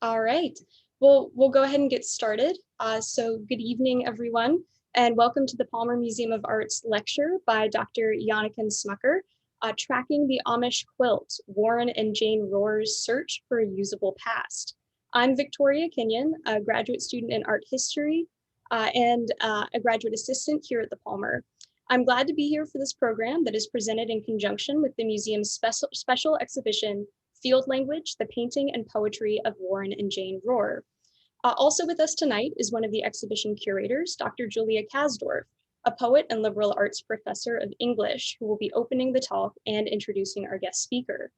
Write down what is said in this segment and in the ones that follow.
All right. Well, we'll go ahead and get started. So good evening, everyone, and welcome to the Palmer Museum of Art's lecture by Dr. Janniken Smucker, Tracking the Amish Quilt, Warren and Jane Rohr's Search for a Usable Past. I'm Victoria Kenyon, a graduate student in art history and a graduate assistant here at the Palmer. I'm glad to be here for this program that is presented in conjunction with the museum's special exhibition, Field Language, the Painting and Poetry of Warren and Jane Rohr. Also with us tonight is one of the exhibition curators, Dr. Julia Kasdorf, a poet and liberal arts professor of English, who will be opening the talk and introducing our guest speaker.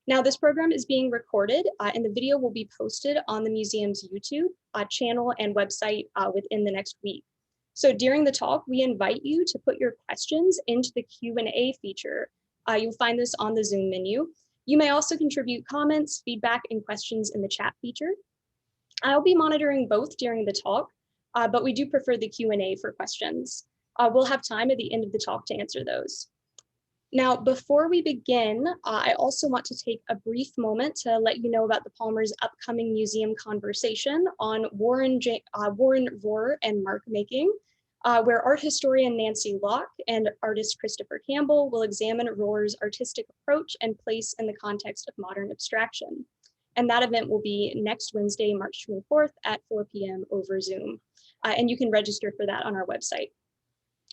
Now, this program is being recorded and the video will be posted on the museum's YouTube channel and website within the next week. So during the talk, we invite you to put your questions into the Q&A feature. You'll find this on the Zoom menu. You may also contribute comments, feedback, and questions in the chat feature. I'll be monitoring both during the talk, but we do prefer the Q&A for questions. We'll have time at the end of the talk to answer those. Now, before we begin, I also want to take a brief moment to let you know about the Palmer's upcoming museum conversation on Warren Rohr and mark making, where art historian Nancy Locke and artist Christopher Campbell will examine Rohr's artistic approach and place in the context of modern abstraction. And that event will be next Wednesday, March 24th at 4 p.m. over Zoom. And you can register for that on our website.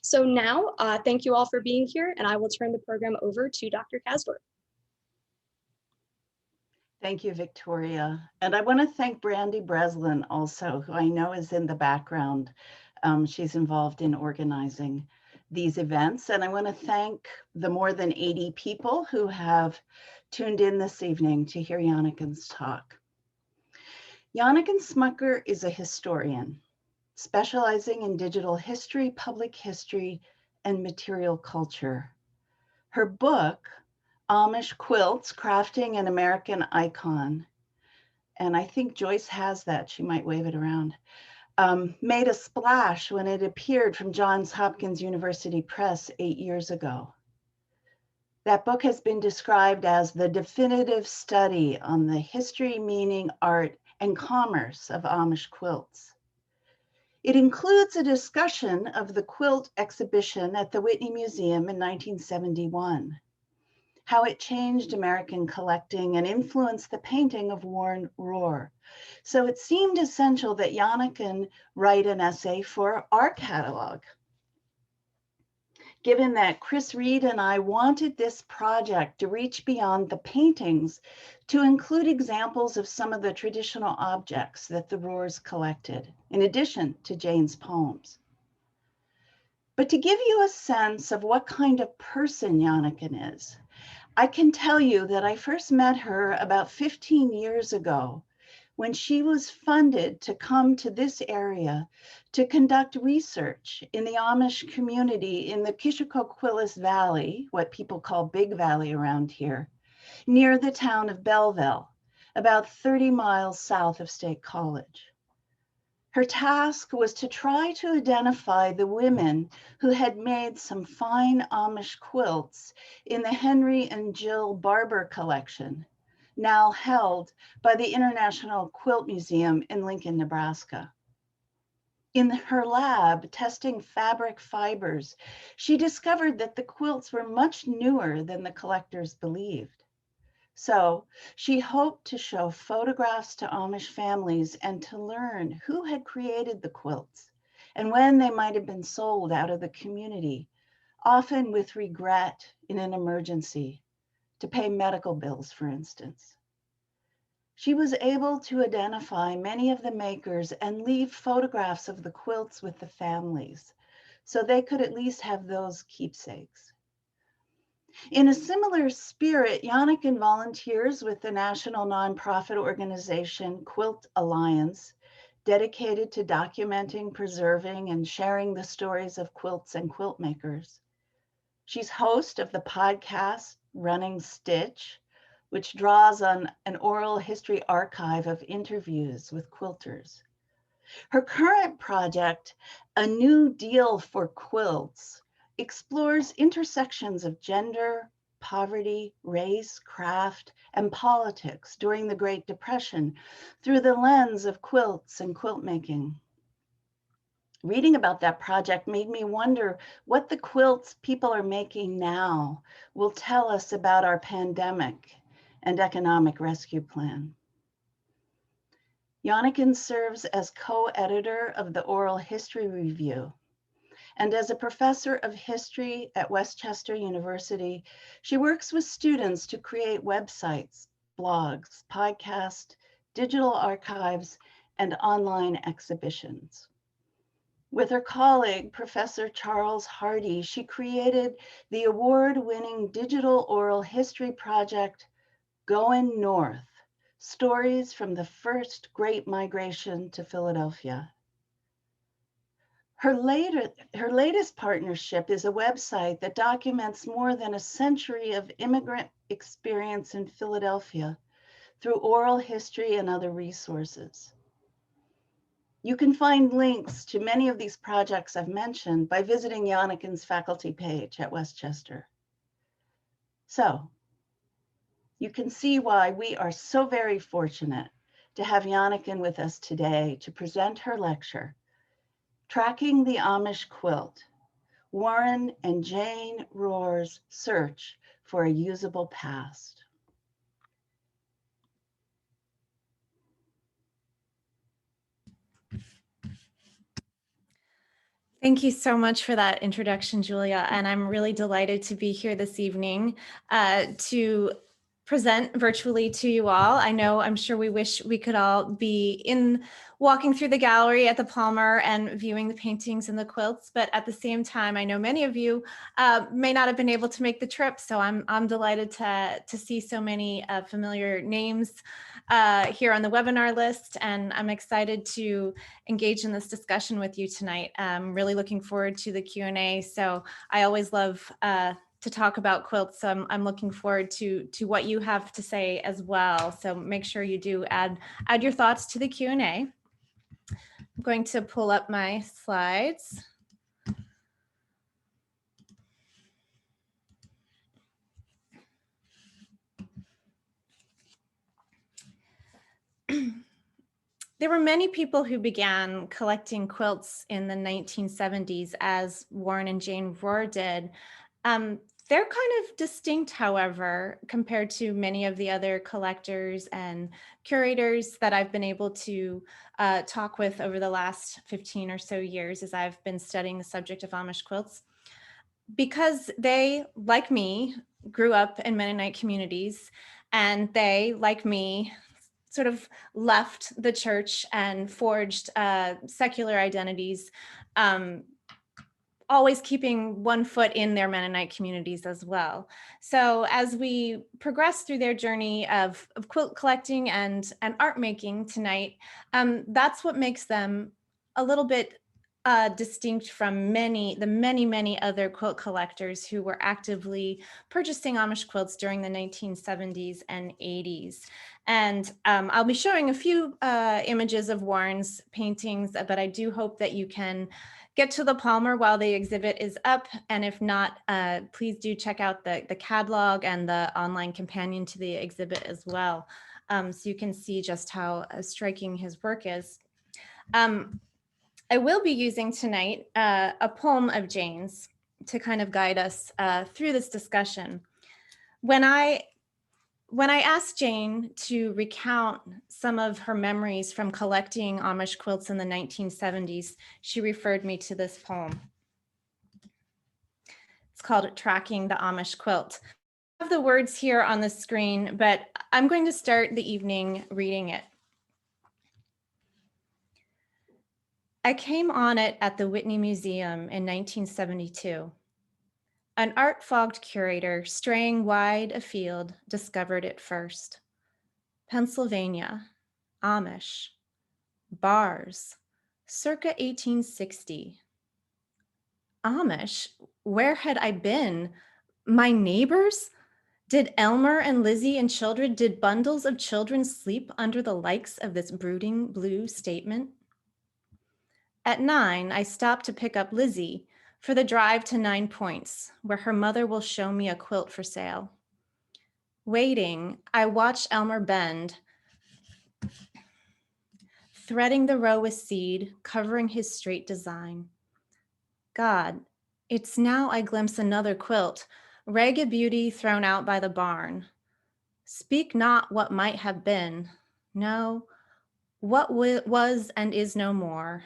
So now, thank you all for being here, and I will turn the program over to Dr. Kasdorf. Thank you, Victoria. And I want to thank Brandy Breslin also, who I know is in the background. She's involved in organizing these events. And I want to thank the more than 80 people who have tuned in this evening to hear Janniken's talk. Janniken Smucker is a historian, specializing in digital history, public history, and material culture. Her book, Amish Quilts, Crafting an American Icon, and I think Joyce has that, she might wave it around, made a splash when it appeared from Johns Hopkins University Press 8 years ago. That book has been described as the definitive study on the history, meaning, art, and commerce of Amish quilts. It includes a discussion of the quilt exhibition at the Whitney Museum in 1971, how it changed American collecting and influenced the painting of Warren Rohr. So it seemed essential that Janniken write an essay for our catalog. Given that Chris Reed and I wanted this project to reach beyond the paintings to include examples of some of the traditional objects that the Rohrs collected, in addition to Jane's poems. But to give you a sense of what kind of person Janniken is, I can tell you that I first met her about 15 years ago when she was funded to come to this area to conduct research in the Amish community in the Kishokoquillis Valley, what people call Big Valley around here, near the town of Belleville, about 30 miles south of State College. Her task was to try to identify the women who had made some fine Amish quilts in the Henry and Jill Barber collection, now held by the International Quilt Museum in Lincoln, Nebraska. In her lab, testing fabric fibers, she discovered that the quilts were much newer than the collectors believed. So she hoped to show photographs to Amish families and to learn who had created the quilts and when they might have been sold out of the community, often with regret in an emergency, to pay medical bills, for instance. She was able to identify many of the makers and leave photographs of the quilts with the families, so they could at least have those keepsakes. In a similar spirit, Janniken volunteers with the national nonprofit organization Quilt Alliance, dedicated to documenting, preserving, and sharing the stories of quilts and quilt makers. She's host of the podcast Running Stitch, which draws on an oral history archive of interviews with quilters. Her current project, A New Deal for Quilts, explores intersections of gender, poverty, race, craft, and politics during the Great Depression through the lens of quilts and quilt making. Reading about that project made me wonder what the quilts people are making now will tell us about our pandemic and economic rescue plan. Yanniken serves as co-editor of the Oral History Review. And as a professor of history at West Chester University, she works with students to create websites, blogs, podcasts, digital archives, and online exhibitions. With her colleague, Professor Charles Hardy, she created the award-winning digital oral history project, Going North, Stories from the First Great Migration to Philadelphia. Her latest partnership is a website that documents more than a century of immigrant experience in Philadelphia through oral history and other resources. You can find links to many of these projects I've mentioned by visiting Yanniken's faculty page at West Chester. So you can see why we are so very fortunate to have Yanniken with us today to present her lecture, Tracking the Amish Quilt, Warren and Jane Rohr's Search for a Usable Past. Thank you so much for that introduction, Julia. And I'm really delighted to be here this evening to present virtually to you all. I'm sure we wish we could all be walking through the gallery at the Palmer and viewing the paintings and the quilts, but at the same time, I know many of you may not have been able to make the trip, so I'm delighted to see so many familiar names here on the webinar list, and I'm excited to engage in this discussion with you tonight. I'm really looking forward to the Q&A, so I always love to talk about quilts. So I'm looking forward to what you have to say as well. So make sure you do add your thoughts to the Q&A. I'm going to pull up my slides. There were many people who began collecting quilts in the 1970s, as Warren and Jane Rohr did. They're kind of distinct, however, compared to many of the other collectors and curators that I've been able to talk with over the last 15 or so years as I've been studying the subject of Amish quilts, because they, like me, grew up in Mennonite communities, and they, like me, sort of left the church and forged secular identities, always keeping one foot in their Mennonite communities as well. So as we progress through their journey of quilt collecting and art making tonight, that's what makes them a little bit distinct from the many other quilt collectors who were actively purchasing Amish quilts during the 1970s and 80s. And I'll be showing a few images of Warren's paintings, but I do hope that you can get to the Palmer while the exhibit is up. And if not, please do check out the catalog and the online companion to the exhibit as well. So you can see just how striking his work is. I will be using tonight a poem of Jane's to kind of guide us through this discussion. When I asked Jane to recount some of her memories from collecting Amish quilts in the 1970s, she referred me to this poem. It's called Tracking the Amish Quilt. I have the words here on the screen, but I'm going to start the evening reading it. I came on it at the Whitney Museum in 1972. An art-fogged curator straying wide afield discovered it first. Pennsylvania, Amish, bars, circa 1860. Amish, where had I been? My neighbors? Did Elmer and Lizzie and children, did bundles of children sleep under the likes of this brooding blue statement? At 9, I stopped to pick up Lizzie, for the drive to 9 Points, where her mother will show me a quilt for sale. Waiting, I watch Elmer bend, threading the row with seed, covering his straight design. God, it's now I glimpse another quilt, ragged beauty thrown out by the barn. Speak not what might have been, no, what was and is no more.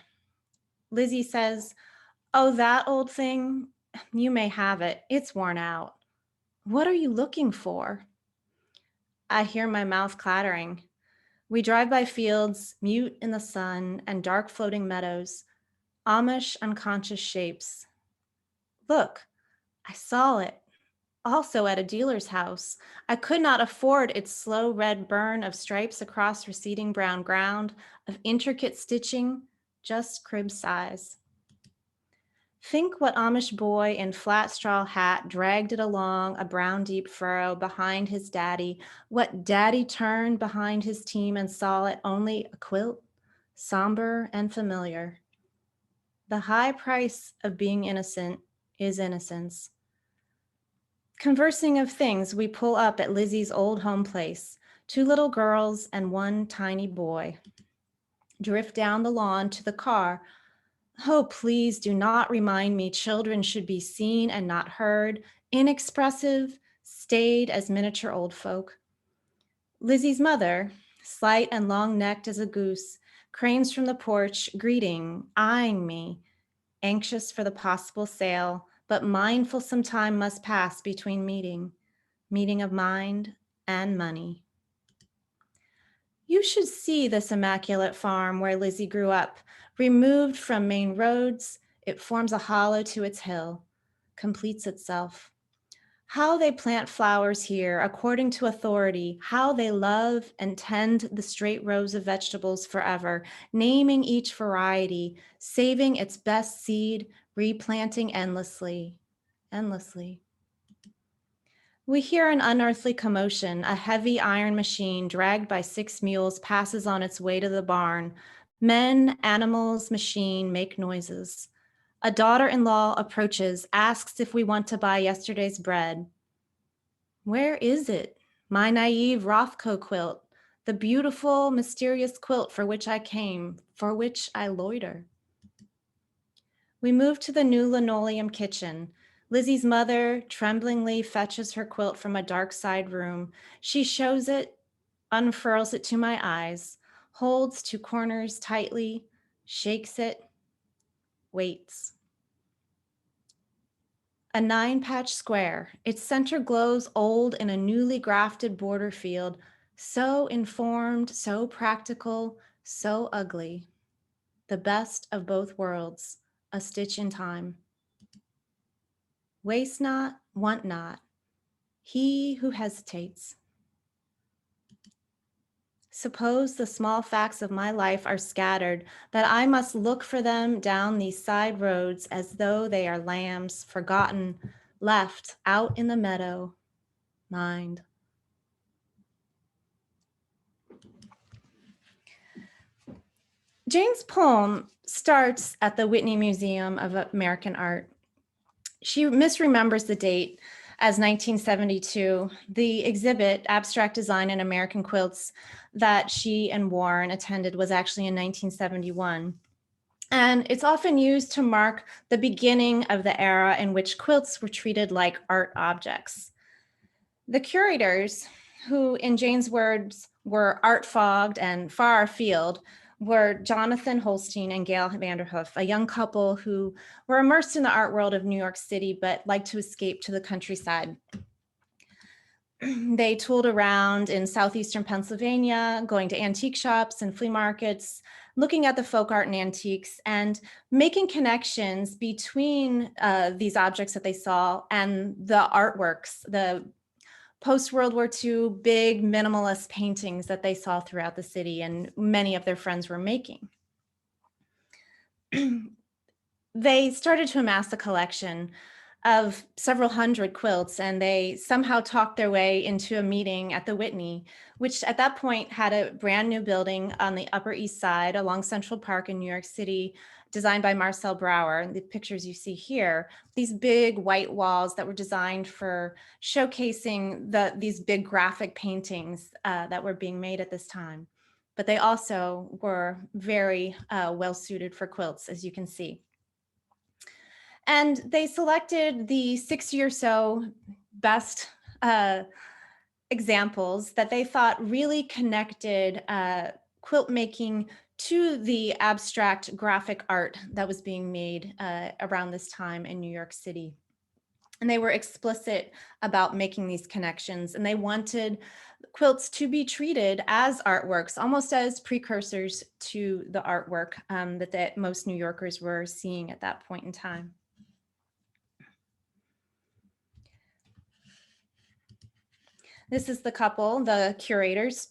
Lizzie says, oh, that old thing, you may have it, it's worn out. What are you looking for? I hear my mouth clattering. We drive by fields, mute in the sun, and dark floating meadows, Amish unconscious shapes. Look, I saw it, also at a dealer's house. I could not afford its slow red burn of stripes across receding brown ground, of intricate stitching, just crib size. Think what Amish boy in flat straw hat dragged it along a brown deep furrow behind his daddy, what daddy turned behind his team and saw it only a quilt, somber and familiar. The high price of being innocent is innocence. Conversing of things, we pull up at Lizzie's old home place, 2 little girls and 1 tiny boy. Drift down the lawn to the car. Oh, please do not remind me children should be seen and not heard, inexpressive, staid as miniature old folk. Lizzie's mother, slight and long-necked as a goose, cranes from the porch, greeting, eyeing me, anxious for the possible sale, but mindful some time must pass between meeting of mind and money. You should see this immaculate farm where Lizzie grew up. Removed from main roads, it forms a hollow to its hill, completes itself. How they plant flowers here according to authority, how they love and tend the straight rows of vegetables forever, naming each variety, saving its best seed, replanting endlessly. We hear an unearthly commotion. A heavy iron machine dragged by 6 mules passes on its way to the barn. Men, animals, machine make noises. A daughter-in-law approaches, asks if we want to buy yesterday's bread. Where is it? My naive Rothko quilt, the beautiful, mysterious quilt for which I came, for which I loiter. We move to the new linoleum kitchen. Lizzie's mother tremblingly fetches her quilt from a dark side room. She shows it, unfurls it to my eyes, holds 2 corners tightly, shakes it, waits. A 9-patch square, its center glows old in a newly grafted border field, so informed, so practical, so ugly. The best of both worlds, a stitch in time. Waste not, want not, he who hesitates. Suppose the small facts of my life are scattered, that I must look for them down these side roads as though they are lambs forgotten, left out in the meadow, mind. Jane's poem starts at the Whitney Museum of American Art. She misremembers the date as 1972. The exhibit, Abstract Design in American Quilts, that she and Warren attended was actually in 1971. And it's often used to mark the beginning of the era in which quilts were treated like art objects. The curators, who in Jane's words were art fogged and far afield, were Jonathan Holstein and Gail Vanderhoof, a young couple who were immersed in the art world of New York City, but liked to escape to the countryside. They tooled around in southeastern Pennsylvania, going to antique shops and flea markets, looking at the folk art and antiques, and making connections between these objects that they saw and the artworks, the post-World War II big minimalist paintings that they saw throughout the city and many of their friends were making. They started to amass a collection of several hundred quilts, and they somehow talked their way into a meeting at the Whitney, which at that point had a brand new building on the Upper East Side along Central Park in New York City, designed by Marcel Brauer. And the pictures you see here, these big white walls that were designed for showcasing these big graphic paintings that were being made at this time. But they also were very well suited for quilts, as you can see. And they selected the 60 or so best examples that they thought really connected quilt making to the abstract graphic art that was being made around this time in New York City. And they were explicit about making these connections, and they wanted quilts to be treated as artworks, almost as precursors to the artwork that most New Yorkers were seeing at that point in time. This is the couple, the curators.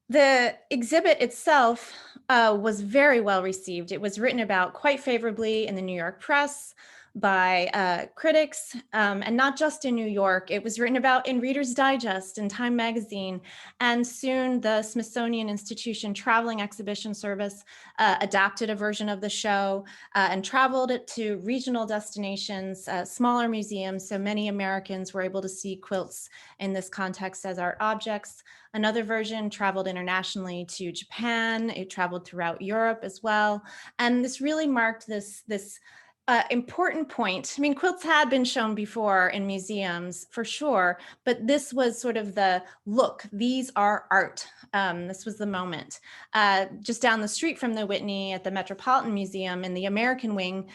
The exhibit itself was very well received. It was written about quite favorably in the New York press by critics, and not just in New York. It was written about in Reader's Digest and Time Magazine, and soon the Smithsonian Institution Traveling Exhibition Service adapted a version of the show and traveled it to regional destinations, smaller museums, so many Americans were able to see quilts in this context as art objects. Another version traveled internationally to Japan. It traveled throughout Europe as well, and this really marked this important point. I mean, quilts had been shown before in museums for sure, but this was sort of the look, these are art. This was the moment. Just down the street from the Whitney at the Metropolitan Museum in the American wing,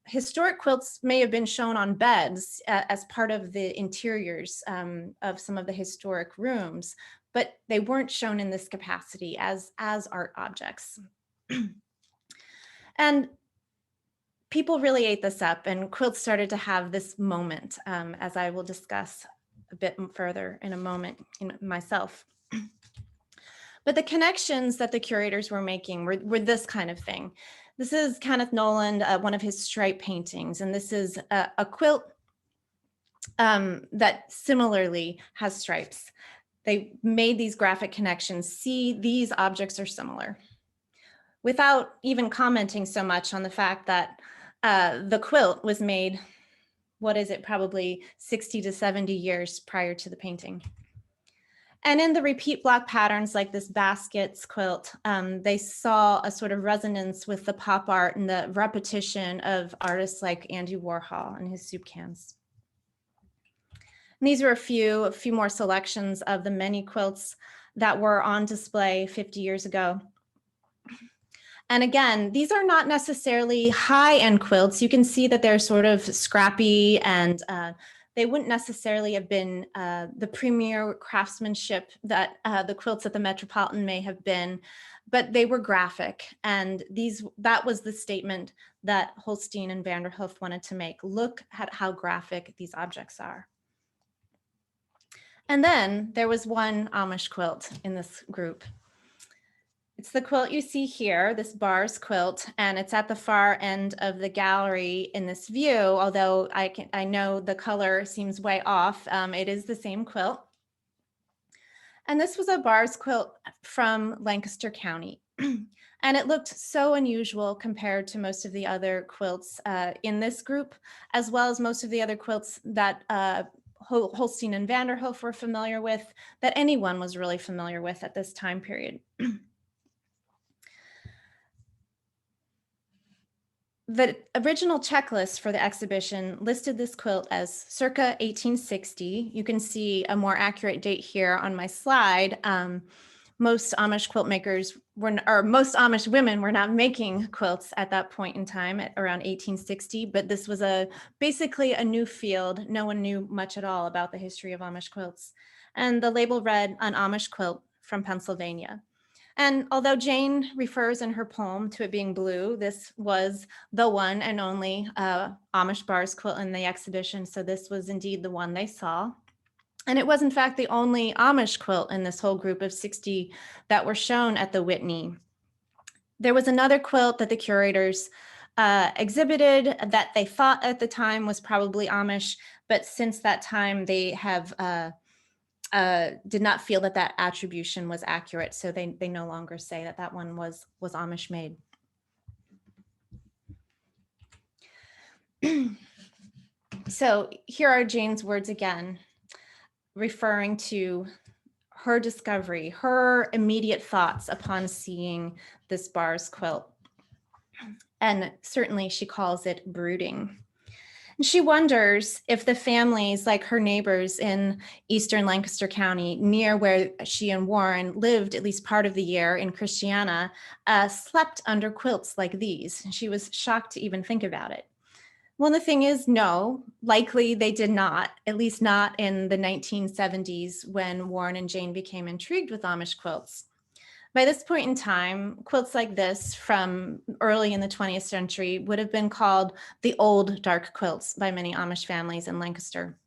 historic quilts may have been shown on beds as part of the interiors of some of the historic rooms, but they weren't shown in this capacity as art objects. And people really ate this up, and quilts started to have this moment, as I will discuss a bit further in a moment in myself. But the connections that the curators were making were this kind of thing. This is Kenneth Noland, one of his stripe paintings, and this is a quilt that similarly has stripes. They made these graphic connections. See, these objects are similar, without even commenting so much on the fact that the quilt was made, what is it, probably 60 to 70 years prior to the painting. And in the repeat block patterns like this baskets quilt, they saw a sort of resonance with the pop art and the repetition of artists like Andy Warhol and his soup cans. And these are a few more selections of the many quilts that were on display 50 years ago. And again, these are not necessarily high-end quilts. You can see that they're sort of scrappy, and they wouldn't necessarily have been the premier craftsmanship that the quilts at the Metropolitan may have been, but they were graphic. And that was the statement that Holstein and Vanderhoof wanted to make. Look at how graphic these objects are. And then there was one Amish quilt in this group. It's the quilt you see here, this bars quilt, and it's at the far end of the gallery in this view, although I know the color seems way off. It is the same quilt. And this was a bars quilt from Lancaster County. And it looked so unusual compared to most of the other quilts in this group, as well as most of the other quilts that Holstein and Vanderhoof were familiar with, that anyone was really familiar with at this time period. The original checklist for the exhibition listed this quilt as circa 1860. You can see a more accurate date here on my slide. Most Amish quilt makers most Amish women were not making quilts at that point in time at around 1860, but this was basically a new field. No one knew much at all about the history of Amish quilts. And the label read, an Amish quilt from Pennsylvania. And although Jane refers in her poem to it being blue, this was the one and only Amish bars quilt in the exhibition. So this was indeed the one they saw. And it was in fact the only Amish quilt in this whole group of 60 that were shown at the Whitney. There was another quilt that the curators exhibited that they thought at the time was probably Amish, but since that time they have did not feel that that attribution was accurate. So they no longer say that that one was Amish made. So here are Jane's words again, referring to her discovery, her immediate thoughts upon seeing this Bars quilt. And certainly she calls it brooding. And she wonders if the families, like her neighbors in eastern Lancaster County, near where she and Warren lived at least part of the year in Christiana, slept under quilts like these. She was shocked to even think about it. Well, the thing is, no, likely they did not, at least not in the 1970s when Warren and Jane became intrigued with Amish quilts. By this point in time, quilts like this from early in the 20th century would have been called the old dark quilts by many Amish families in Lancaster.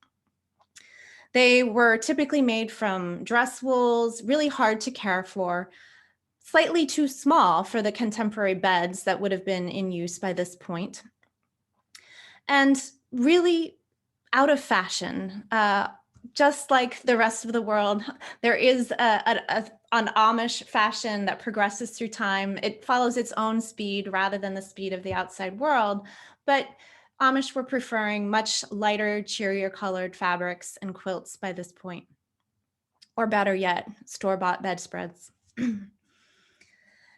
They were typically made from dress wools, really hard to care for, slightly too small for the contemporary beds that would have been in use by this point, and really out of fashion. Just like the rest of the world, there is an Amish fashion that progresses through time. It follows its own speed rather than the speed of the outside world. But Amish were preferring much lighter, cheerier colored fabrics and quilts by this point. Or better yet, store-bought bedspreads.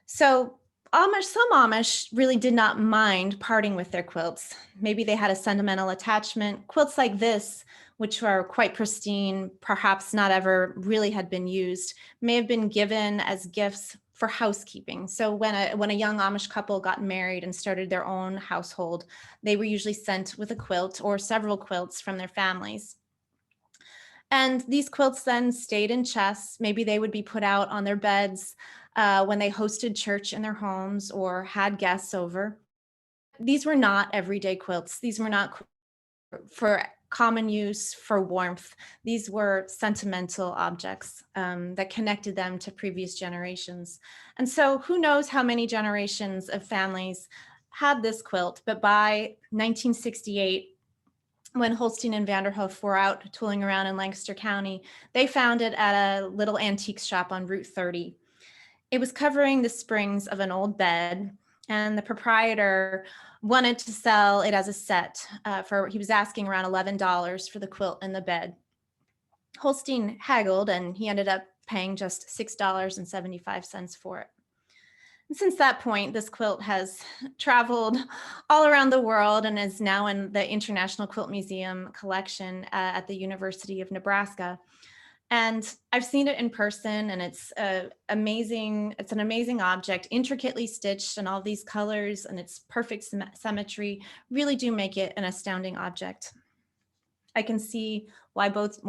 So some Amish really did not mind parting with their quilts. Maybe they had a sentimental attachment. Quilts like this, which are quite pristine, perhaps not ever really had been used, may have been given as gifts for housekeeping. So when a young Amish couple got married and started their own household, they were usually sent with a quilt or several quilts from their families. And these quilts then stayed in chests. Maybe they would be put out on their beds when they hosted church in their homes or had guests over. These were not everyday quilts. These were not for common use, for warmth. These were sentimental objects that connected them to previous generations. And so who knows how many generations of families had this quilt, but by 1968, when Holstein and Vanderhoof were out tooling around in Lancaster County, they found it at a little antique shop on Route 30. It was covering the springs of an old bed, and the proprietor wanted to sell it as a set he was asking around $11 for the quilt and the bed. Holstein haggled, and he ended up paying just $6.75 for it. And since that point, this quilt has traveled all around the world and is now in the International Quilt Museum collection at the University of Nebraska. And I've seen it in person, and it's amazing. It's an amazing object, intricately stitched, and all these colors and its perfect symmetry really do make it an astounding object. I can see why both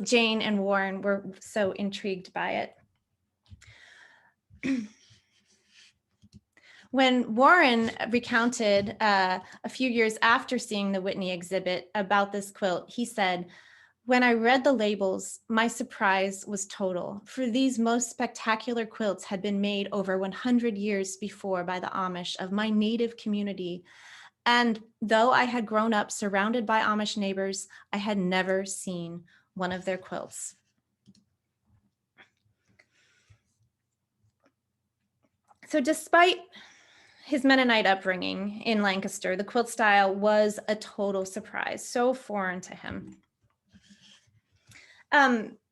Jane and Warren were so intrigued by it. When Warren recounted a few years after seeing the Whitney exhibit about this quilt, he said, "When I read the labels, my surprise was total, for these most spectacular quilts had been made over 100 years before by the Amish of my native community. And though I had grown up surrounded by Amish neighbors, I had never seen one of their quilts." So despite his Mennonite upbringing in Lancaster, the quilt style was a total surprise, so foreign to him.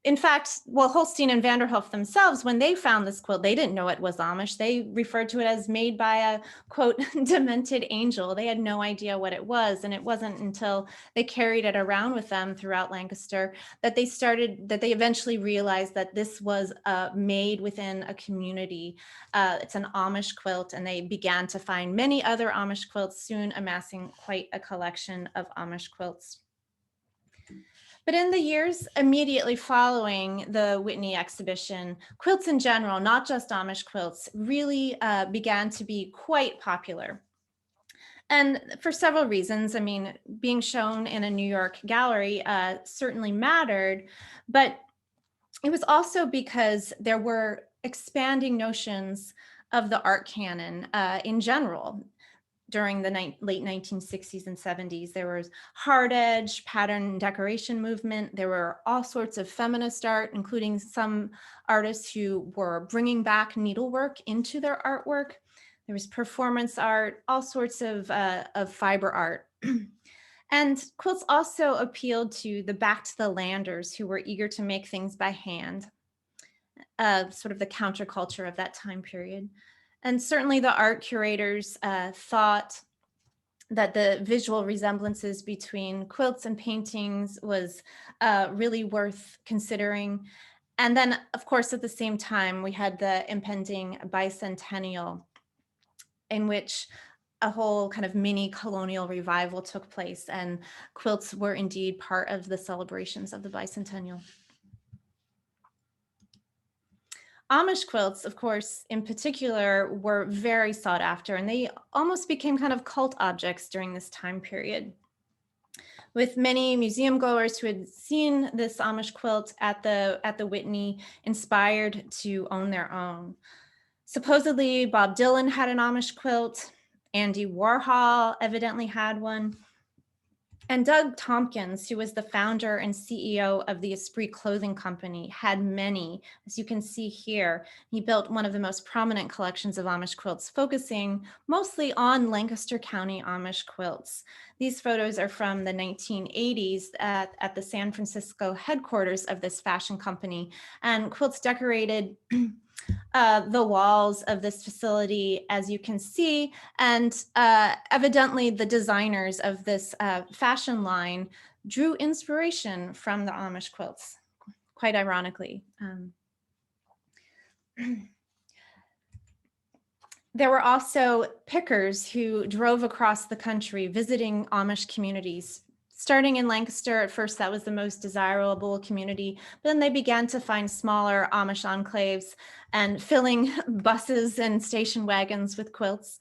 In fact, Holstein and Vanderhoof themselves, when they found this quilt, they didn't know it was Amish. They referred to it as made by a, quote, demented angel. They had no idea what it was. And it wasn't until they carried it around with them throughout Lancaster that they eventually realized that this was made within a community. It's an Amish quilt, and they began to find many other Amish quilts, soon amassing quite a collection of Amish quilts. But in the years immediately following the Whitney exhibition, quilts in general, not just Amish quilts, really began to be quite popular. And for several reasons. I mean, being shown in a New York gallery certainly mattered, but it was also because there were expanding notions of the art canon in general. During the late 1960s and 70s, there was hard edge pattern and decoration movement. There were all sorts of feminist art, including some artists who were bringing back needlework into their artwork. There was performance art, all sorts of fiber art. And quilts also appealed to the back to the landers who were eager to make things by hand, sort of the counterculture of that time period. And certainly the art curators thought that the visual resemblances between quilts and paintings was really worth considering. And then, of course, at the same time, we had the impending bicentennial, in which a whole kind of mini colonial revival took place, and quilts were indeed part of the celebrations of the bicentennial. Amish quilts, of course, in particular, were very sought after, and they almost became kind of cult objects during this time period, with many museum goers who had seen this Amish quilt at the Whitney inspired to own their own. Supposedly, Bob Dylan had an Amish quilt. Andy Warhol evidently had one. And Doug Tompkins, who was the founder and CEO of the Esprit Clothing Company, had many, as you can see here. He built one of the most prominent collections of Amish quilts, focusing mostly on Lancaster County Amish quilts. These photos are from the 1980s at the San Francisco headquarters of this fashion company, and quilts decorated the walls of this facility, as you can see, and evidently the designers of this fashion line drew inspiration from the Amish quilts, quite ironically. There were also pickers who drove across the country visiting Amish communities. Starting in Lancaster, at first that was the most desirable community, but then they began to find smaller Amish enclaves and filling buses and station wagons with quilts.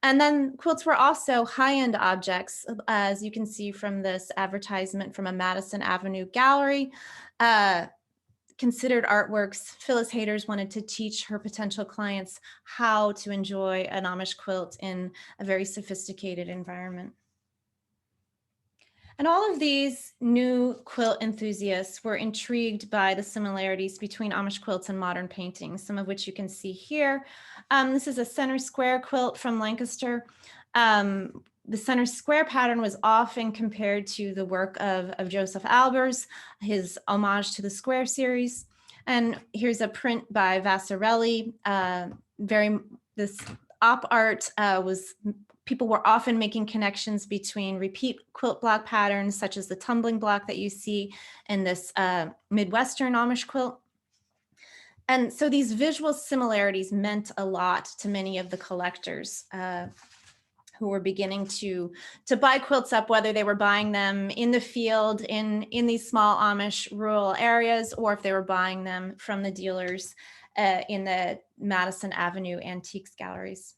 And then quilts were also high-end objects, as you can see from this advertisement from a Madison Avenue gallery. Considered artworks, Phyllis Hayters wanted to teach her potential clients how to enjoy an Amish quilt in a very sophisticated environment. And all of these new quilt enthusiasts were intrigued by the similarities between Amish quilts and modern paintings, some of which you can see here. This is a center square quilt from Lancaster. The center square pattern was often compared to the work of Joseph Albers, his homage to the square series. And here's a print by Vasarely. This op art people were often making connections between repeat quilt block patterns, such as the tumbling block that you see in this Midwestern Amish quilt. And so these visual similarities meant a lot to many of the collectors who were beginning to buy quilts up, whether they were buying them in the field in these small Amish rural areas, or if they were buying them from the dealers in the Madison Avenue antiques galleries.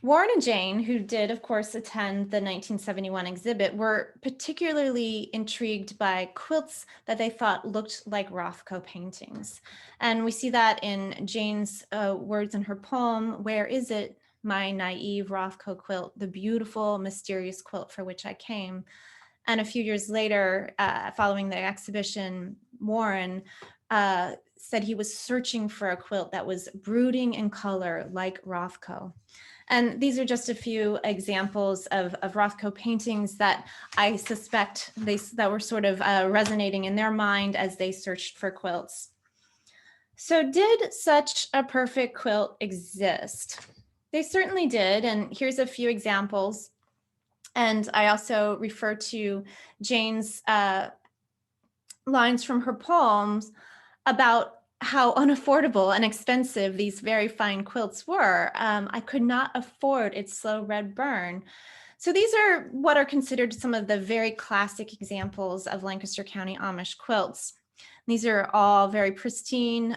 Warren and Jane, who did, of course, attend the 1971 exhibit, were particularly intrigued by quilts that they thought looked like Rothko paintings. And we see that in Jane's words in her poem, "Where is it, my naive Rothko quilt, the beautiful, mysterious quilt for which I came?" And a few years later, following the exhibition, Warren said he was searching for a quilt that was brooding in color like Rothko. And these are just a few examples of Rothko paintings that I suspect that were sort of resonating in their mind as they searched for quilts. So did such a perfect quilt exist? They certainly did, and here's a few examples. And I also refer to Jane's lines from her poems about how unaffordable and expensive these very fine quilts were. I could not afford its slow red burn. So these are what are considered some of the very classic examples of Lancaster County Amish quilts. These are all very pristine,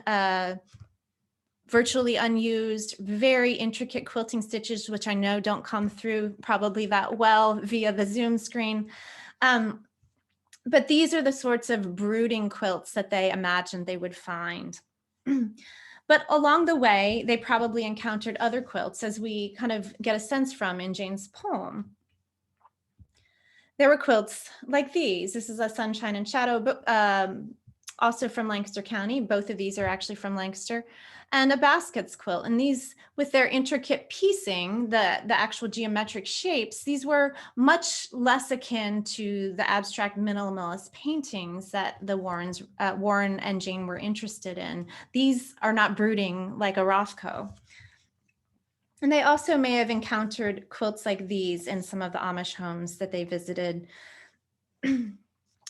virtually unused, very intricate quilting stitches, which I know don't come through probably that well via the Zoom screen. But these are the sorts of brooding quilts that they imagined they would find. But along the way, they probably encountered other quilts, as we kind of get a sense from in Jane's poem. There were quilts like these. This is a Sunshine and Shadow, but also from Lancaster County. Both of these are actually from Lancaster. And a baskets quilt. And these, with their intricate piecing, the actual geometric shapes, these were much less akin to the abstract minimalist paintings that the Warren and Jane were interested in. These are not brooding like a Rothko. And they also may have encountered quilts like these in some of the Amish homes that they visited,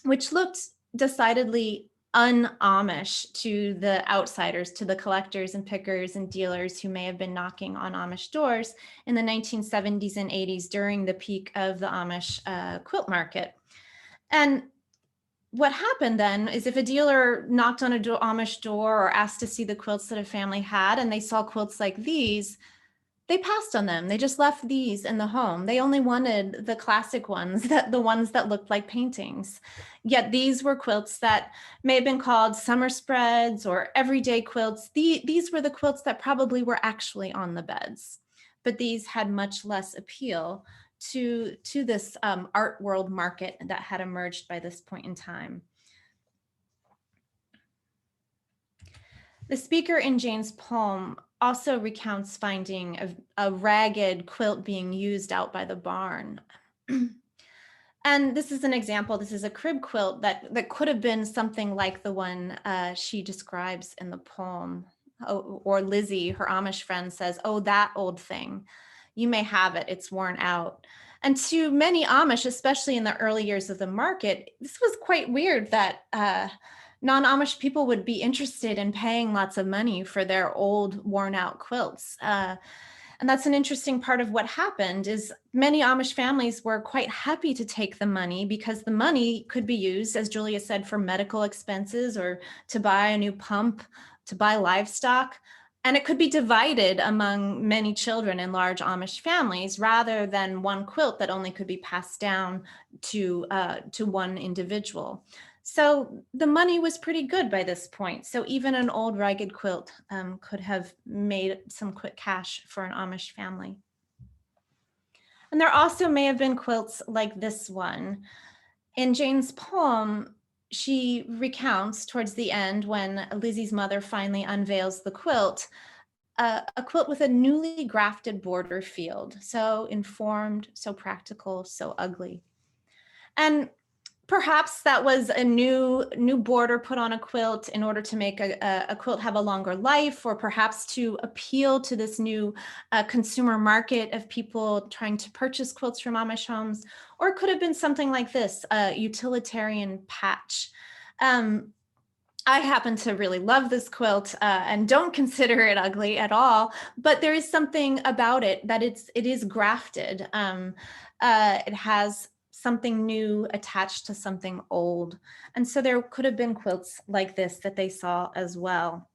which looked decidedly un-Amish to the outsiders, to the collectors and pickers and dealers who may have been knocking on Amish doors in the 1970s and 80s during the peak of the Amish quilt market. And what happened then is if a dealer knocked on a Amish door or asked to see the quilts that a family had and they saw quilts like these, they passed on them. They just left these in the home. They only wanted the classic ones, the ones that looked like paintings. Yet these were quilts that may have been called summer spreads or everyday quilts. These were the quilts that probably were actually on the beds, but these had much less appeal to this art world market that had emerged by this point in time. The speaker in Jane's poem also recounts finding a ragged quilt being used out by the barn. And this is an example. This is a crib quilt that could have been something like the one she describes in the poem. Or Lizzie, her Amish friend, says, "Oh, that old thing. You may have it. It's worn out." And to many Amish, especially in the early years of the market, this was quite weird that non-Amish people would be interested in paying lots of money for their old worn out quilts. And that's an interesting part of what happened is many Amish families were quite happy to take the money because the money could be used, as Julia said, for medical expenses or to buy a new pump, to buy livestock. And it could be divided among many children in large Amish families rather than one quilt that only could be passed down to one individual. So the money was pretty good by this point. So even an old ragged quilt could have made some quick cash for an Amish family. And there also may have been quilts like this one. In Jane's poem, she recounts towards the end when Lizzie's mother finally unveils the quilt, a quilt with a newly grafted border field. So informed, so practical, so ugly. And perhaps that was a new border put on a quilt in order to make a quilt have a longer life, or perhaps to appeal to this new consumer market of people trying to purchase quilts from Amish homes. Or it could have been something like this, a utilitarian patch. I happen to really love this quilt and don't consider it ugly at all, but there is something about it that it is grafted. It has something new attached to something old. And so there could have been quilts like this that they saw as well.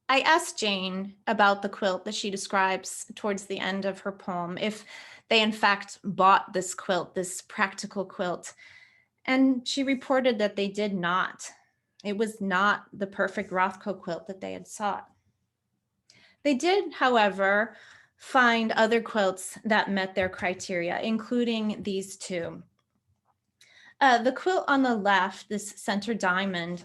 I asked Jane about the quilt that she describes towards the end of her poem, if they in fact bought this quilt, this practical quilt. And she reported that they did not. It was not the perfect Rothko quilt that they had sought. They did, however, find other quilts that met their criteria, including these two. The quilt on the left, this center diamond,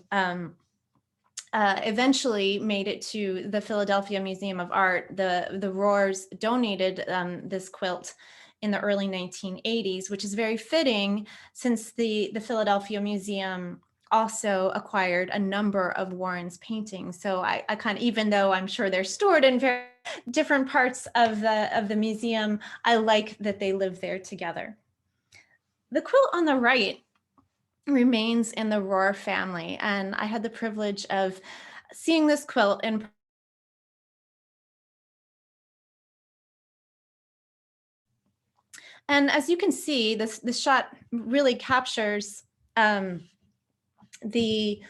eventually made it to the Philadelphia Museum of Art. The Rohrs donated this quilt in the early 1980s, which is very fitting since the Philadelphia Museum also acquired a number of Warren's paintings. So I kind of, even though I'm sure they're stored in very different parts of the museum, I like that they live there together. The quilt on the right remains in the Rohr family, and I had the privilege of seeing this quilt in and as you can see, this shot really captures the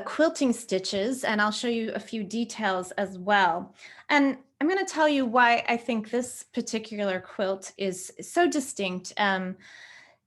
quilting stitches, and I'll show you a few details as well. And I'm going to tell you why I think this particular quilt is so distinct.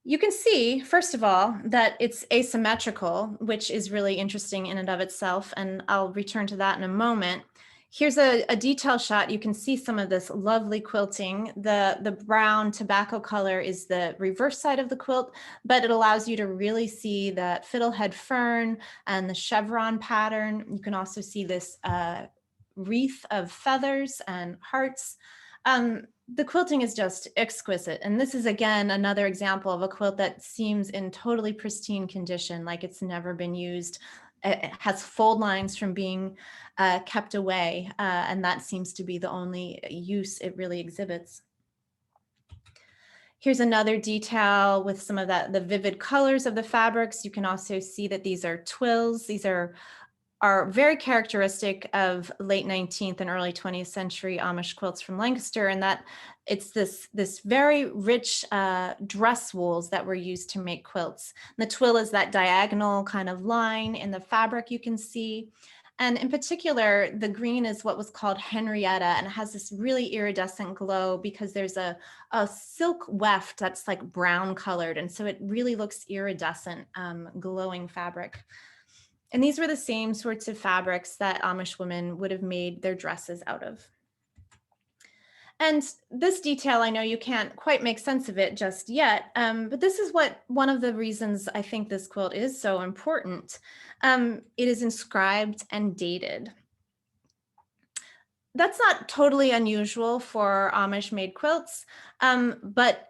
You can see, first of all, that it's asymmetrical, which is really interesting in and of itself, and I'll return to that in a moment. Here's a detail shot. You can see some of this lovely quilting. The brown tobacco color is the reverse side of the quilt, but it allows you to really see the fiddlehead fern and the chevron pattern. You can also see this wreath of feathers and hearts. The quilting is just exquisite. And this is, again, another example of a quilt that seems in totally pristine condition, like it's never been used. It has fold lines from being kept away, and that seems to be the only use it really exhibits. Here's another detail with some of the vivid colors of the fabrics. You can also see that these are twills. These are very characteristic of late 19th and early 20th century Amish quilts from Lancaster, and that it's this very rich dress wools that were used to make quilts. And the twill is that diagonal kind of line in the fabric you can see. And in particular, the green is what was called Henrietta, and it has this really iridescent glow because there's a silk weft that's like brown colored. And so it really looks iridescent, glowing fabric. And these were the same sorts of fabrics that Amish women would have made their dresses out of. And this detail, I know you can't quite make sense of it just yet, but this is one of the reasons I think this quilt is so important. It is inscribed and dated. That's not totally unusual for Amish made quilts, but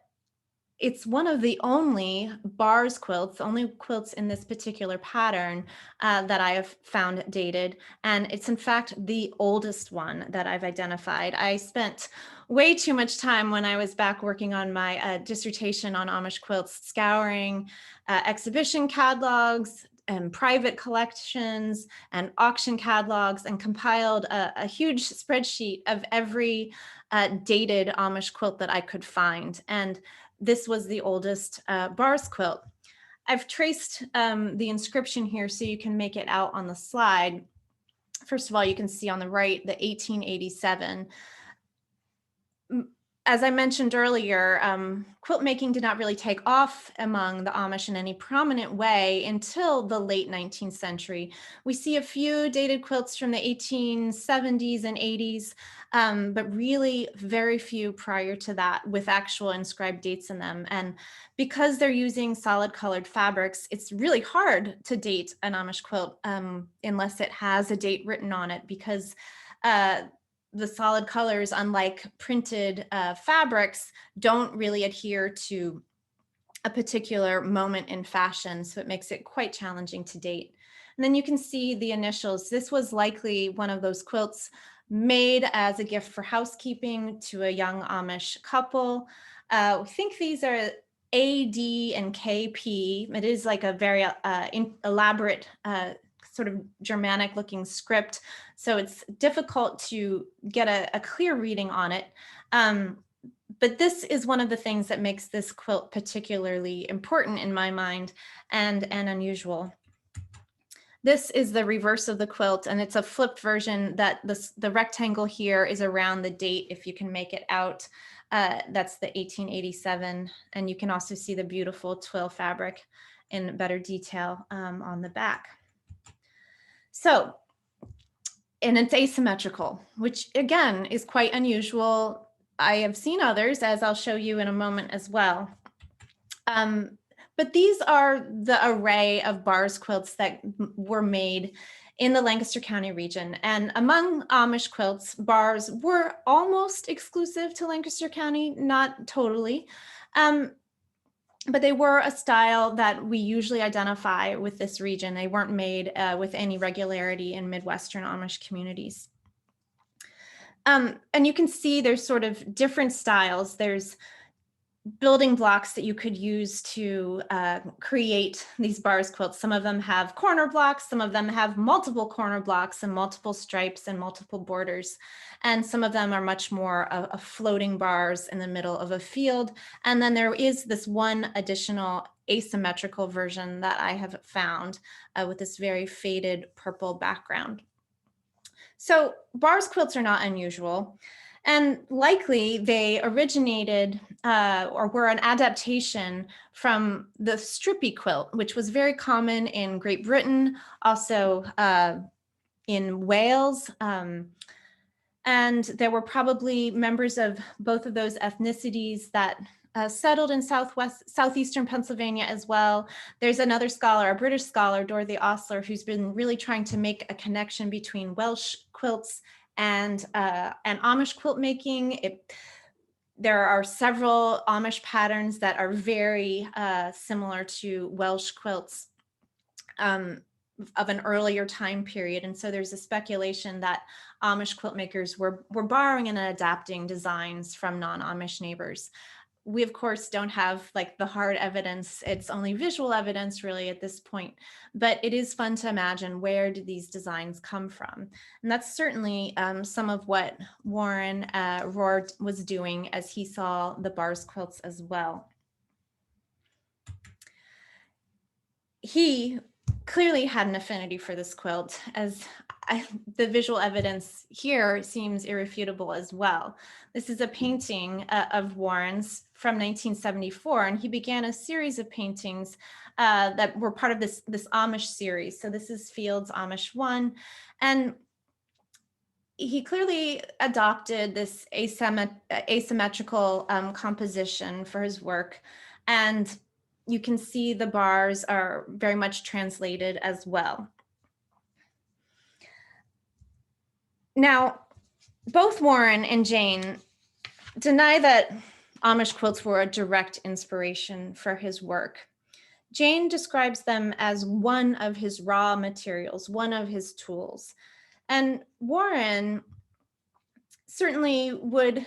it's one of the only bars quilts, only quilts in this particular pattern that I have found dated. And it's in fact the oldest one that I've identified. I spent way too much time when I was back working on my dissertation on Amish quilts, scouring exhibition catalogs and private collections and auction catalogs, and compiled a huge spreadsheet of every dated Amish quilt that I could find. And this was the oldest bars quilt. I've traced the inscription here so you can make it out on the slide. First of all, you can see on the right, the 1887. As I mentioned earlier, quilt making did not really take off among the Amish in any prominent way until the late 19th century. We see a few dated quilts from the 1870s and 80s, but really very few prior to that with actual inscribed dates in them. And because they're using solid colored fabrics, it's really hard to date an Amish quilt unless it has a date written on it, because the solid colors, unlike printed fabrics, don't really adhere to a particular moment in fashion. So it makes it quite challenging to date. And then you can see the initials. This was likely one of those quilts made as a gift for housekeeping to a young Amish couple. I think these are AD and KP. It is like a very elaborate sort of Germanic looking script. So it's difficult to get a clear reading on it. But this is one of the things that makes this quilt particularly important in my mind and unusual. This is the reverse of the quilt, and it's a flipped version that the rectangle here is around the date, if you can make it out. That's the 1887. And you can also see the beautiful twill fabric in better detail on the back. So, and it's asymmetrical, which again is quite unusual. I have seen others, as I'll show you in a moment as well. But these are the array of bars quilts that were made in the Lancaster County region. And among Amish quilts, bars were almost exclusive to Lancaster County, not totally. But they were a style that we usually identify with this region. They weren't made with any regularity in Midwestern Amish communities. And you can see there's sort of different styles. There's building blocks that you could use to create these bars quilts. Some of them have corner blocks, some of them have multiple corner blocks and multiple stripes and multiple borders. And some of them are much more of floating bars in the middle of a field. And then there is this one additional asymmetrical version that I have found with this very faded purple background. So bars quilts are not unusual. And likely they originated or were an adaptation from the strippy quilt, which was very common in Great Britain, also in Wales. And there were probably members of both of those ethnicities that settled in southeastern Pennsylvania as well. There's another scholar, a British scholar, Dorothy Osler, who's been really trying to make a connection between Welsh quilts and Amish quilt making. There are several Amish patterns that are very similar to Welsh quilts of an earlier time period. And so there's a speculation that Amish quilt makers were borrowing and adapting designs from non-Amish neighbors. We, of course, don't have like the hard evidence. It's only visual evidence really at this point, but it is fun to imagine, where did these designs come from? And that's certainly some of what Warren Rohr was doing as he saw the bars quilts as well. He clearly had an affinity for this quilt, as the visual evidence here seems irrefutable as well. This is a painting of Warren's from 1974, and he began a series of paintings that were part of this Amish series. So this is Fields Amish 1, and he clearly adopted this asymmetrical composition for his work, and you can see the bars are very much translated as well. Now, both Warren and Jane deny that Amish quilts were a direct inspiration for his work. Jane describes them as one of his raw materials, one of his tools. And Warren certainly would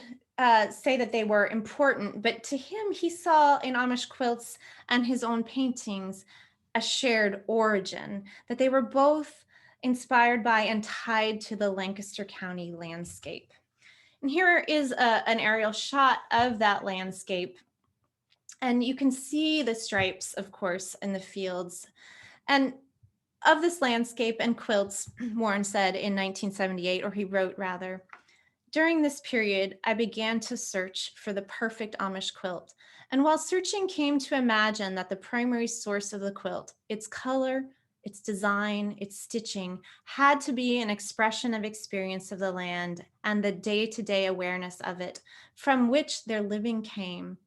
say that they were important, but to him, he saw in Amish quilts and his own paintings a shared origin, that they were both inspired by and tied to the Lancaster County landscape. And here is an aerial shot of that landscape. And you can see the stripes, of course, in the fields. And of this landscape and quilts, Warren said in 1978, or he wrote rather, "During this period, I began to search for the perfect Amish quilt. And while searching, came to imagine that the primary source of the quilt, its color, its design, its stitching, had to be an expression of experience of the land and the day-to-day awareness of it, from which their living came,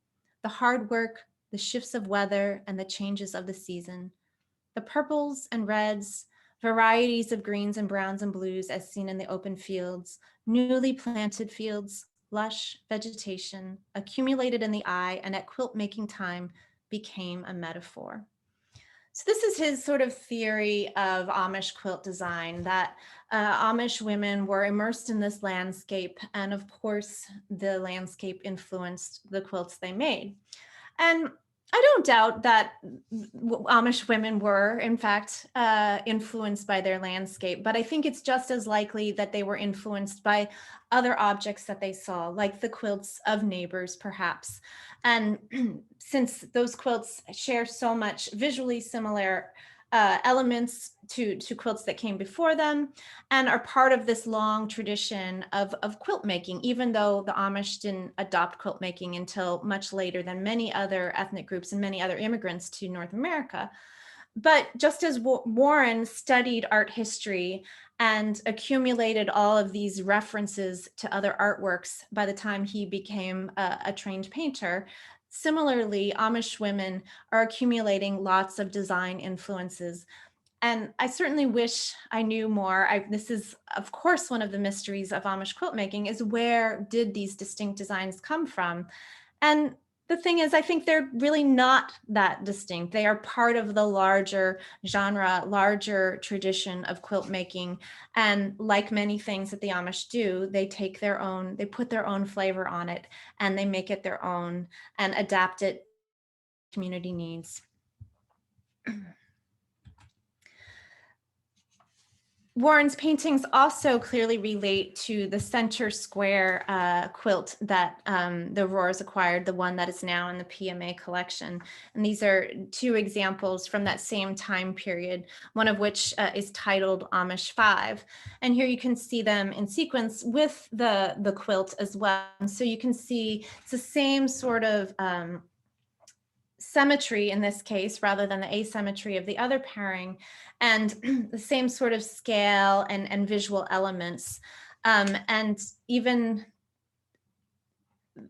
the hard work, the shifts of weather, and the changes of the season, the purples and reds, varieties of greens and browns and blues as seen in the open fields, newly planted fields, lush vegetation, accumulated in the eye and at quilt making time became a metaphor." So this is his sort of theory of Amish quilt design, that Amish women were immersed in this landscape, and of course the landscape influenced the quilts they made. And I don't doubt that Amish women were, in fact, influenced by their landscape, but I think it's just as likely that they were influenced by other objects that they saw, like the quilts of neighbors, perhaps. And since those quilts share so much visually similar elements to quilts that came before them and are part of this long tradition of quilt making, even though the Amish didn't adopt quilt making until much later than many other ethnic groups and many other immigrants to North America. But just as Warren studied art history and accumulated all of these references to other artworks by the time he became a trained painter, similarly, Amish women are accumulating lots of design influences. And I certainly wish I knew more. This is, of course, one of the mysteries of Amish quilt making, is where did these distinct designs come from? And the thing is, I think they're really not that distinct. They are part of the larger genre, larger tradition of quilt making. And like many things that the Amish do, they take their own, they put their own flavor on it, and they make it their own and adapt it to community needs. Warren's paintings also clearly relate to the center square quilt that the Rohrs acquired, the one that is now in the PMA collection. And these are two examples from that same time period, one of which is titled Amish 5. And here you can see them in sequence with the quilt as well. And so you can see it's the same sort of symmetry in this case, rather than the asymmetry of the other pairing, and the same sort of scale and visual elements. And even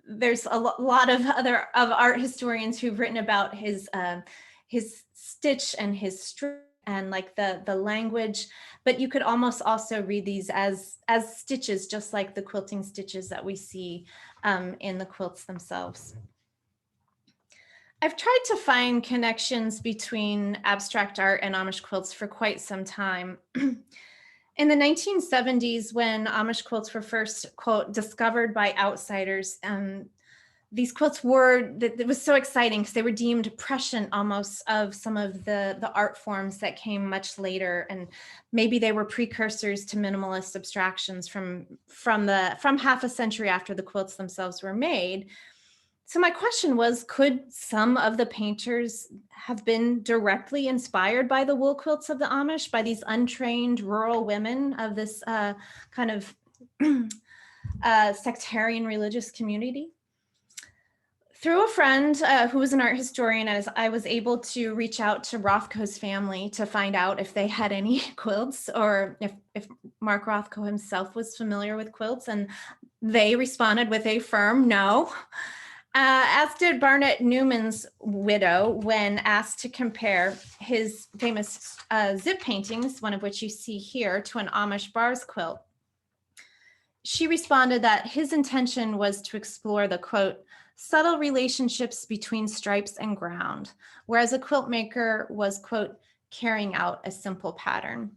there's a lot of other art historians who've written about his stitch and his strip and like the language, but you could almost also read these as stitches, just like the quilting stitches that we see in the quilts themselves. I've tried to find connections between abstract art and Amish quilts for quite some time. In the 1970s, when Amish quilts were first, quote, discovered by outsiders, these quilts it was so exciting because they were deemed prescient almost of some of the art forms that came much later. And maybe they were precursors to minimalist abstractions from half a century after the quilts themselves were made. So my question was, could some of the painters have been directly inspired by the wool quilts of the Amish, by these untrained rural women of this kind of sectarian religious community? Through a friend who was an art historian, as I was able to reach out to Rothko's family to find out if they had any quilts, or if Mark Rothko himself was familiar with quilts, and they responded with a firm no. As did Barnett Newman's widow when asked to compare his famous zip paintings, one of which you see here, to an Amish bars quilt. She responded that his intention was to explore the, quote, subtle relationships between stripes and ground, whereas a quilt maker was, quote, carrying out a simple pattern.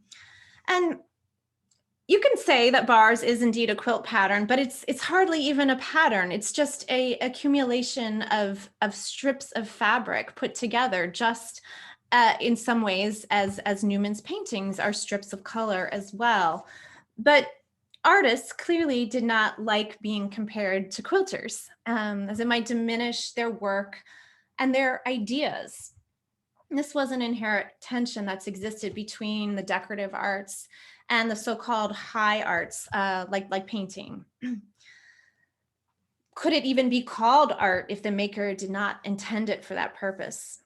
And you can say that bars is indeed a quilt pattern, but it's hardly even a pattern. It's just a accumulation of strips of fabric put together, just in some ways as Newman's paintings are strips of color as well. But artists clearly did not like being compared to quilters, as it might diminish their work and their ideas. This was an inherent tension that's existed between the decorative arts and the so-called high arts, like painting. Could it even be called art if the maker did not intend it for that purpose?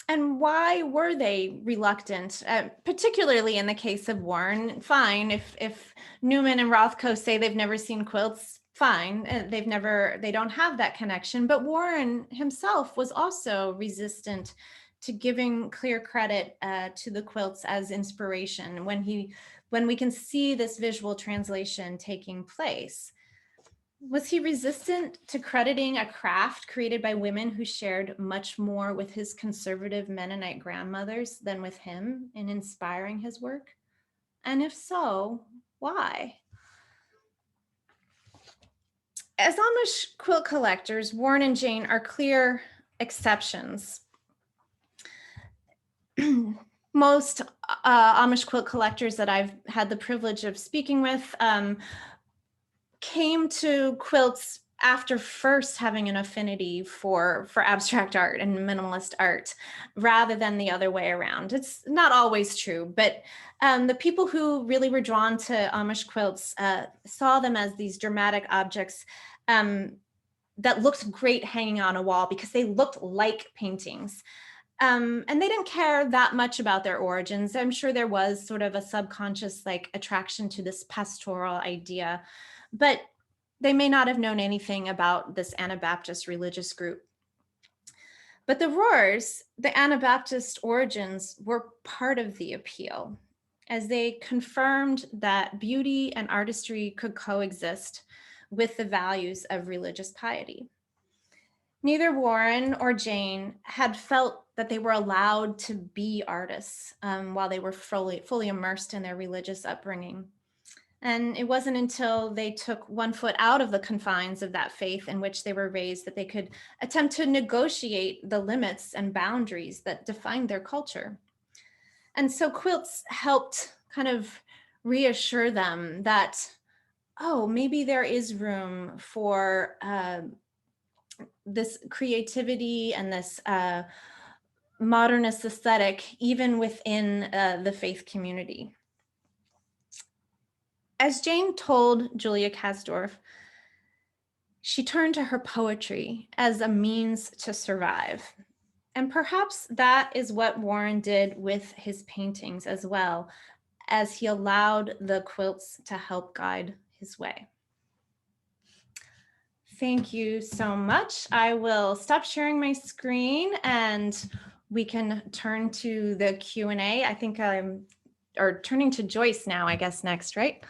And why were they reluctant, particularly in the case of Warren? Fine, if Newman and Rothko say they've never seen quilts, fine, they don't have that connection. But Warren himself was also resistant to giving clear credit to the quilts as inspiration when we can see this visual translation taking place. Was he resistant to crediting a craft created by women who shared much more with his conservative Mennonite grandmothers than with him in inspiring his work? And if so, why? As Amish quilt collectors, Warren and Jane are clear exceptions. Most Amish quilt collectors that I've had the privilege of speaking with came to quilts after first having an affinity for abstract art and minimalist art, rather than the other way around. It's not always true, but the people who really were drawn to Amish quilts saw them as these dramatic objects that looked great hanging on a wall because they looked like paintings. And they didn't care that much about their origins. I'm sure there was sort of a subconscious attraction to this pastoral idea, but they may not have known anything about this Anabaptist religious group. But the Rohrs, the Anabaptist origins, were part of the appeal, as they confirmed that beauty and artistry could coexist with the values of religious piety. Neither Warren or Jane had felt that they were allowed to be artists while they were fully immersed in their religious upbringing. And it wasn't until they took one foot out of the confines of that faith in which they were raised that they could attempt to negotiate the limits and boundaries that defined their culture. And so quilts helped kind of reassure them that, oh, maybe there is room for this creativity and this modernist aesthetic, even within the faith community. As Jane told Julia Kasdorf, she turned to her poetry as a means to survive. And perhaps that is what Warren did with his paintings as well, as he allowed the quilts to help guide his way. Thank you so much. I will stop sharing my screen and we can turn to the Q&A. I think or turning to Joyce now, I guess, next, right?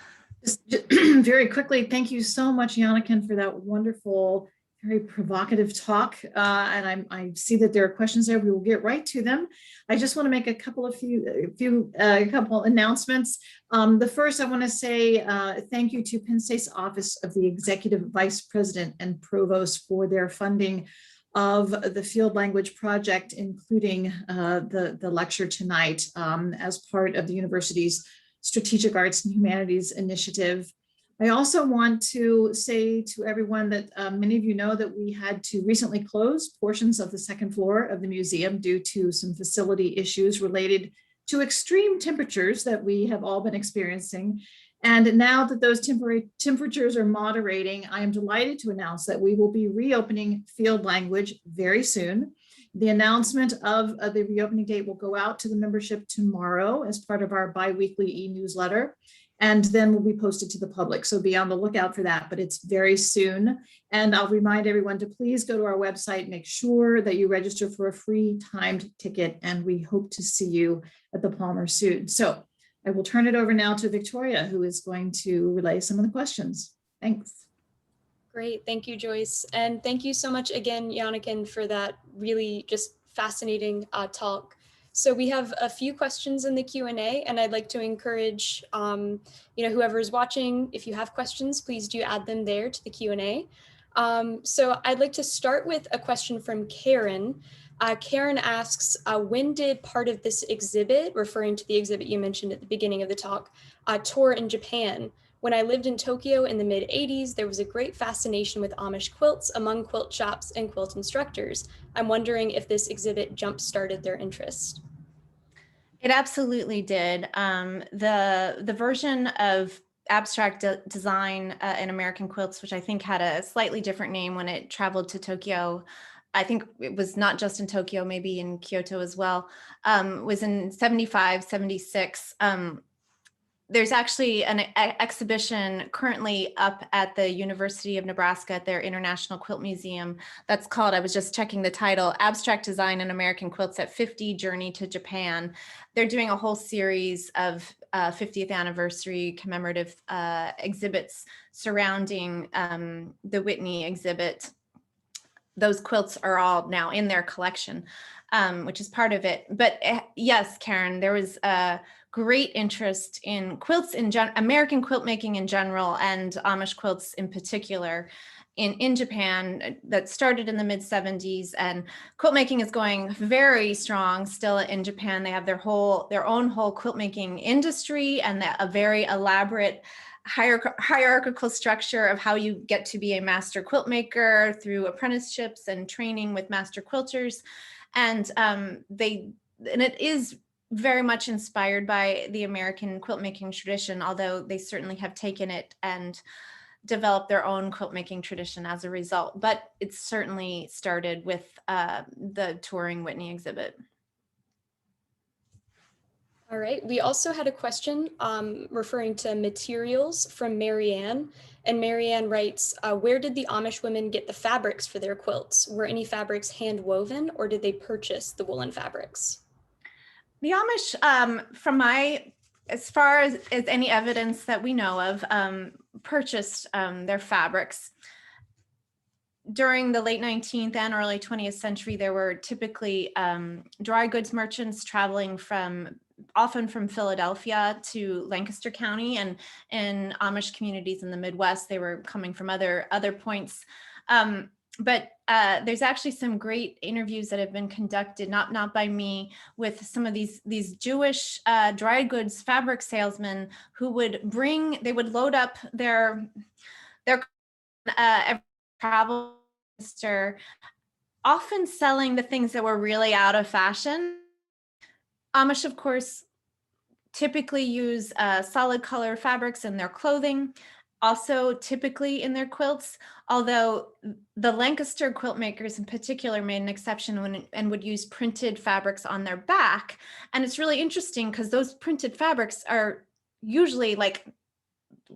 Just very quickly, thank you so much, Yannick, for that wonderful, very provocative talk. And I see that there are questions there. We will get right to them. I just want to make a couple announcements. The first, I want to say thank you to Penn State's Office of the Executive Vice President and Provost for their funding of the Field Language Project, including the lecture tonight as part of the university's Strategic Arts and Humanities Initiative. I also want to say to everyone that many of you know that we had to recently close portions of the second floor of the museum due to some facility issues related to extreme temperatures that we have all been experiencing. And now that those temperatures are moderating, I am delighted to announce that we will be reopening Field Language very soon. The announcement of the reopening date will go out to the membership tomorrow as part of our bi-weekly e-newsletter, and then will be posted to the public. So be on the lookout for that, but it's very soon. And I'll remind everyone to please go to our website, make sure that you register for a free timed ticket, and we hope to see you at the Palmer soon. So I will turn it over now to Victoria, who is going to relay some of the questions. Thanks. Great, thank you, Joyce. And thank you so much again, Yannick, for that really just fascinating talk. So we have a few questions in the Q&A, and I'd like to encourage, whoever is watching, if you have questions, please do add them there to the Q&A. So I'd like to start with a question from Karen. Karen asks, when did part of this exhibit, referring to the exhibit you mentioned at the beginning of the talk, tour in Japan? When I lived in Tokyo in the mid-'80s, there was a great fascination with Amish quilts among quilt shops and quilt instructors. I'm wondering if this exhibit jump-started their interest. It absolutely did. The version of abstract design in American Quilts, which I think had a slightly different name when it traveled to Tokyo, I think it was not just in Tokyo, maybe in Kyoto as well, was in 75, 76. There's actually an exhibition currently up at the University of Nebraska at their International Quilt Museum that's called, I was just checking the title, Abstract Design in American Quilts at 50 Journey to Japan. They're doing a whole series of 50th anniversary commemorative exhibits surrounding the Whitney exhibit. Those quilts are all now in their collection, which is part of it. But yes, Karen, there was a great interest in quilts in American quilt making in general, and Amish quilts in particular in Japan that started in the mid-'70s, and quilt making is going very strong still in Japan. They have their own whole quilt making industry and a very elaborate hierarchical structure of how you get to be a master quilt maker through apprenticeships and training with master quilters. And it is very much inspired by the American quilt making tradition, although they certainly have taken it and developed their own quilt making tradition as a result. But it certainly started with the touring Whitney exhibit. All right, we also had a question referring to materials from Marianne. And Marianne writes, where did the Amish women get the fabrics for their quilts? Were any fabrics hand woven, or did they purchase the woolen fabrics? The Amish, as far as any evidence that we know of, purchased their fabrics. During the late 19th and early 20th century, there were typically dry goods merchants traveling often from Philadelphia to Lancaster County, and in Amish communities in the Midwest, they were coming from other points. but there's actually some great interviews that have been conducted, not by me, with some of these Jewish dry goods fabric salesmen who would they would load up their travel, often selling the things that were really out of fashion. Amish, of course, typically use solid color fabrics in their clothing, also typically in their quilts, although the Lancaster quilt makers in particular made an exception and would use printed fabrics on their back. And it's really interesting because those printed fabrics are usually like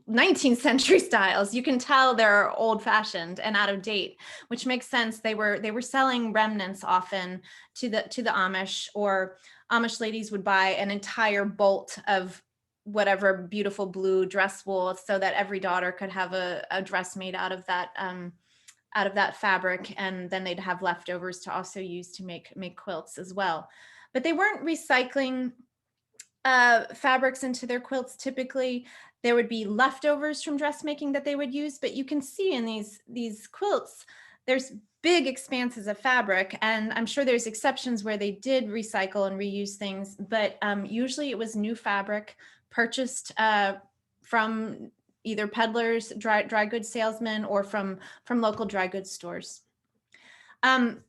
19th century styles. You can tell they're old fashioned and out of date, which makes sense. They were selling remnants often to the Amish, or Amish ladies would buy an entire bolt of whatever beautiful blue dress wool so that every daughter could have a dress made out of that fabric, and then they'd have leftovers to also use to make quilts as well. But they weren't recycling fabrics into their quilts. Typically there would be leftovers from dressmaking that they would use, but you can see in these quilts there's big expanses of fabric, and I'm sure there's exceptions where they did recycle and reuse things, but usually it was new fabric purchased from either peddlers, dry goods salesmen, or from local dry goods stores.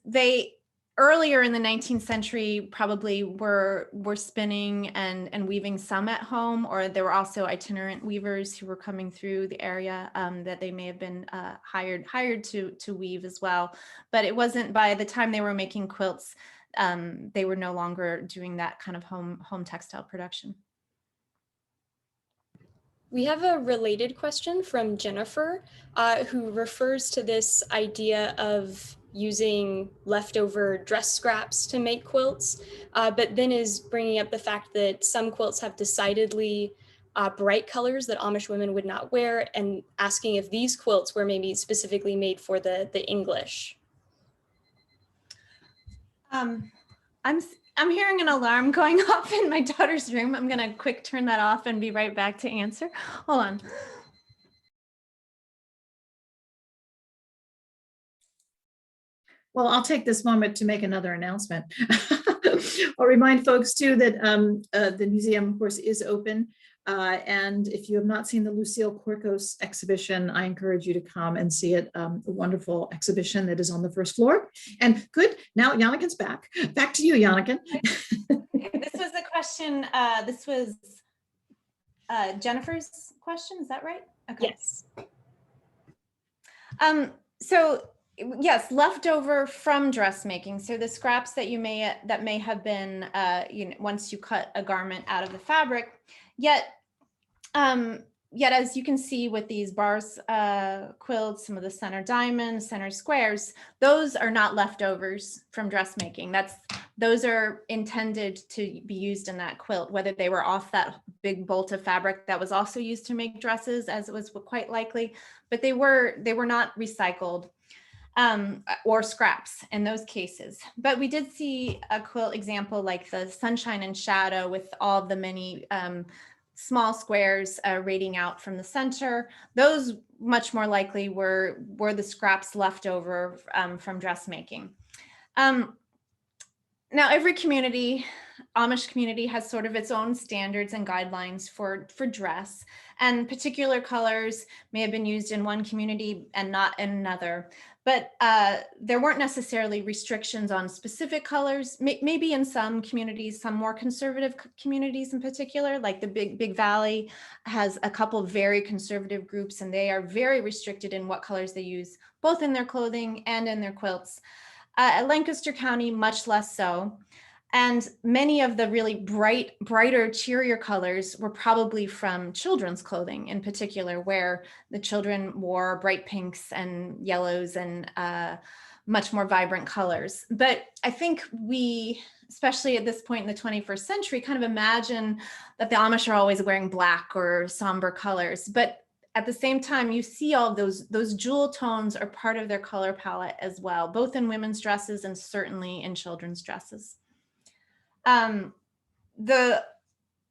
They earlier in the 19th century probably were spinning and weaving some at home, or there were also itinerant weavers who were coming through the area that they may have been hired to weave as well. But it wasn't, by the time they were making quilts, they were no longer doing that kind of home textile production. We have a related question from Jennifer, who refers to this idea of using leftover dress scraps to make quilts, but then is bringing up the fact that some quilts have decidedly bright colors that Amish women would not wear, and asking if these quilts were maybe specifically made for the English. I'm hearing an alarm going off in my daughter's room. I'm gonna quick turn that off and be right back to answer. Hold on. Well, I'll take this moment to make another announcement. I'll remind folks too that the museum, of course, is open. And if you have not seen the Lucille Quirkos exhibition, I encourage you to come and see it. A wonderful exhibition that is on the first floor. And good, now Janniken's back. Back to you, Janniken. This was a question, this was Jennifer's question, is that right? Okay. Yes. So yes, leftover from dressmaking. So the scraps that may have been, once you cut a garment out of the fabric, yet as you can see with these bars quilts, some of the center diamonds, center squares, those are not leftovers from dressmaking. Those are intended to be used in that quilt, whether they were off that big bolt of fabric that was also used to make dresses, as it was quite likely, but they were not recycled or scraps in those cases. But we did see a quilt example like the Sunshine and Shadow with all the many small squares radiating out from the center. Those much more likely were the scraps left over from dressmaking. Now, every community, Amish community, has sort of its own standards and guidelines for dress, and particular colors may have been used in one community and not in another. But there weren't necessarily restrictions on specific colors. Maybe in some communities, some more conservative communities in particular, like the Big Valley has a couple very conservative groups, and they are very restricted in what colors they use, both in their clothing and in their quilts. Lancaster County, much less so. And many of the really brighter, cheerier colors were probably from children's clothing in particular, where the children wore bright pinks and yellows and much more vibrant colors. But I think we, especially at this point in the 21st century, kind of imagine that the Amish are always wearing black or somber colors. But at the same time, you see all of those jewel tones are part of their color palette as well, both in women's dresses and certainly in children's dresses. The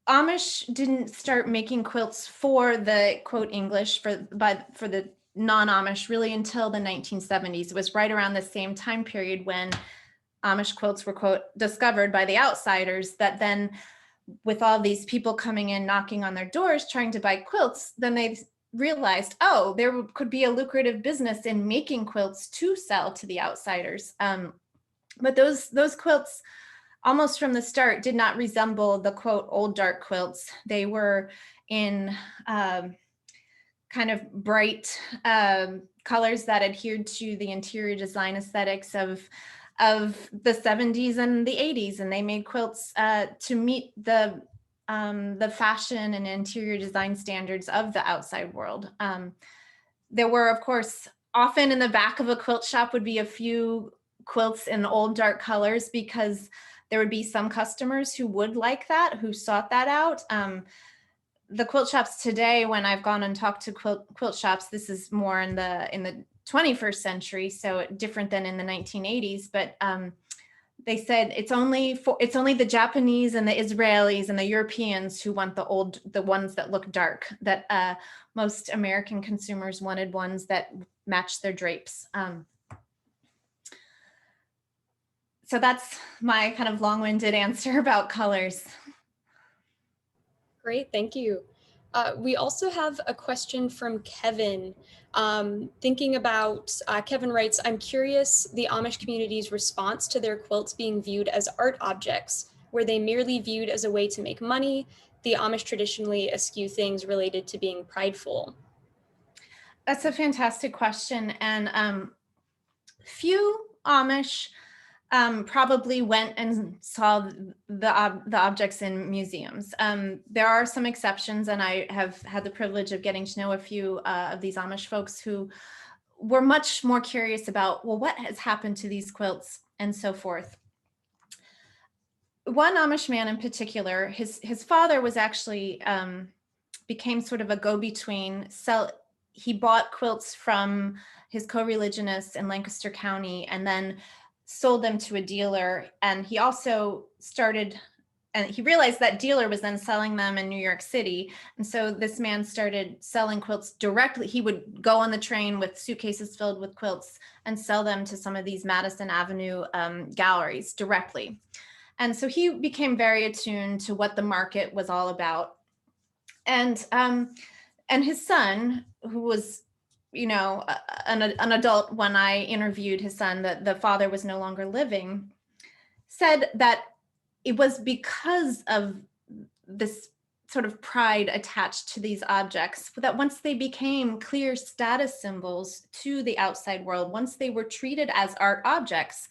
Amish didn't start making quilts for the quote English for the non-Amish really until the 1970s. It was right around the same time period when Amish quilts were, quote, discovered by the outsiders, that then with all these people coming in, knocking on their doors, trying to buy quilts, then they realized, oh, there could be a lucrative business in making quilts to sell to the outsiders. But those quilts, almost from the start, did not resemble the, quote, old dark quilts. They were in kind of bright colors that adhered to the interior design aesthetics of the 70s and the 80s, and they made quilts to meet the fashion and interior design standards of the outside world. There were, of course, often in the back of a quilt shop would be a few quilts in old dark colors, because there would be some customers who would like that, who sought that out. The quilt shops today, when I've gone and talked to quilt shops, this is more in the 21st century, so different than in the 1980s. But they said it's only the Japanese and the Israelis and the Europeans who want the ones that look dark. That most American consumers wanted ones that matched their drapes. So that's my kind of long-winded answer about colors. Great, thank you. We also have a question from Kevin. Thinking about, Kevin writes, I'm curious the Amish community's response to their quilts being viewed as art objects. Were they merely viewed as a way to make money? The Amish traditionally eschew things related to being prideful. That's a fantastic question. And few Amish probably went and saw the objects in museums. There are some exceptions, and I have had the privilege of getting to know a few of these Amish folks who were much more curious about, well, what has happened to these quilts and so forth. One Amish man in particular, his father was actually, became sort of a go-between. He bought quilts from his co-religionists in Lancaster County and then sold them to a dealer. And he also started, and he realized that dealer was then selling them in New York City. And so this man started selling quilts directly. He would go on the train with suitcases filled with quilts and sell them to some of these Madison Avenue galleries directly. And so he became very attuned to what the market was all about. And his son, who was, you know, an adult when I interviewed his son, that the father was no longer living, said that it was because of this sort of pride attached to these objects that once they became clear status symbols to the outside world, once they were treated as art objects,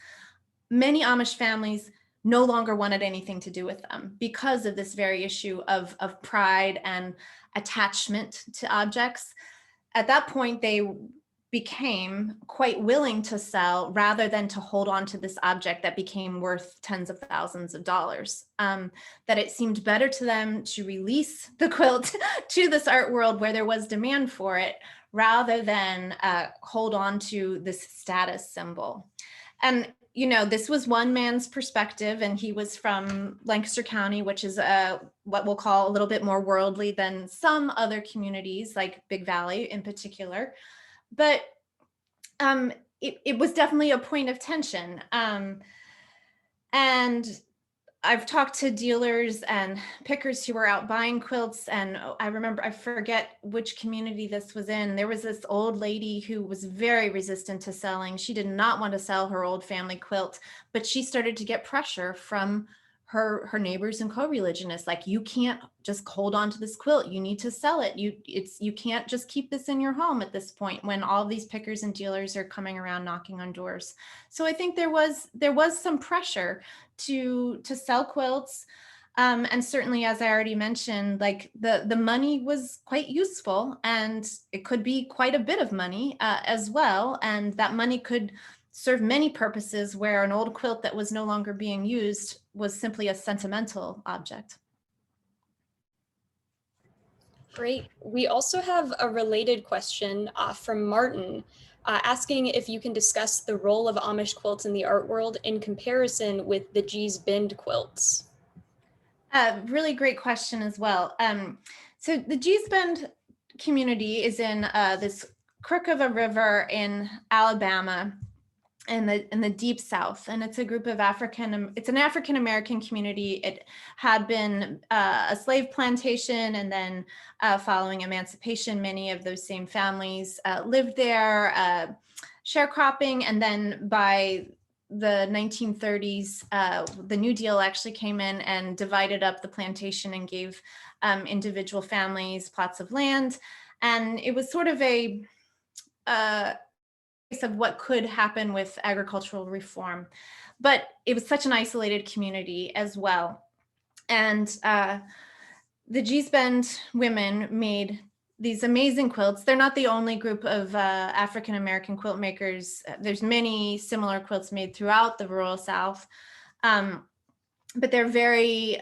many Amish families no longer wanted anything to do with them because of this very issue of pride and attachment to objects. At that point, they became quite willing to sell rather than to hold on to this object that became worth tens of thousands of dollars. That it seemed better to them to release the quilt to this art world where there was demand for it, rather than hold on to this status symbol. And you know, this was one man's perspective, and he was from Lancaster County, which is what we'll call a little bit more worldly than some other communities, like Big Valley in particular. But it was definitely a point of tension. And I've talked to dealers and pickers who were out buying quilts, and I remember, I forget which community this was in. There was this old lady who was very resistant to selling. She did not want to sell her old family quilt, but she started to get pressure from her neighbors and co-religionists, like, you can't just hold on to this quilt, you need to sell it. You can't just keep this in your home at this point, when all these pickers and dealers are coming around knocking on doors. So I think there was some pressure to sell quilts. And certainly, as I already mentioned, like the money was quite useful, and it could be quite a bit of money as well. And that money could serve many purposes, where an old quilt that was no longer being used was simply a sentimental object. Great. We also have a related question from Martin, asking if you can discuss the role of Amish quilts in the art world in comparison with the Gee's Bend quilts. Really great question as well. So the Gee's Bend community is in this crook of a river in Alabama in the deep South. And it's a group of it's an African-American community. It had been a slave plantation, and then following emancipation, many of those same families lived there, sharecropping. And then by the 1930s, the New Deal actually came in and divided up the plantation and gave individual families plots of land. And it was sort of a of what could happen with agricultural reform, but it was such an isolated community as well. And the Gee's Bend women made these amazing quilts. They're not the only group of African-American quilt makers. There's many similar quilts made throughout the rural South, but they're very,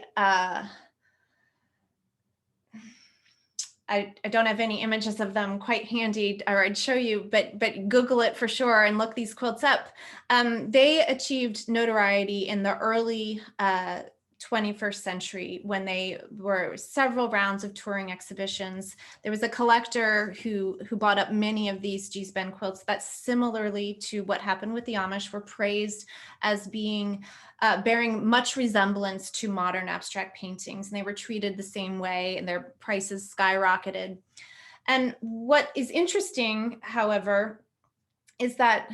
I don't have any images of them quite handy, or I'd show you, but Google it for sure and look these quilts up. They achieved notoriety in the early 21st century when they were several rounds of touring exhibitions. There was a collector who bought up many of these Gee's Bend quilts that, similarly to what happened with the Amish, were praised as being bearing much resemblance to modern abstract paintings, and they were treated the same way, and their prices skyrocketed. And what is interesting, however, is that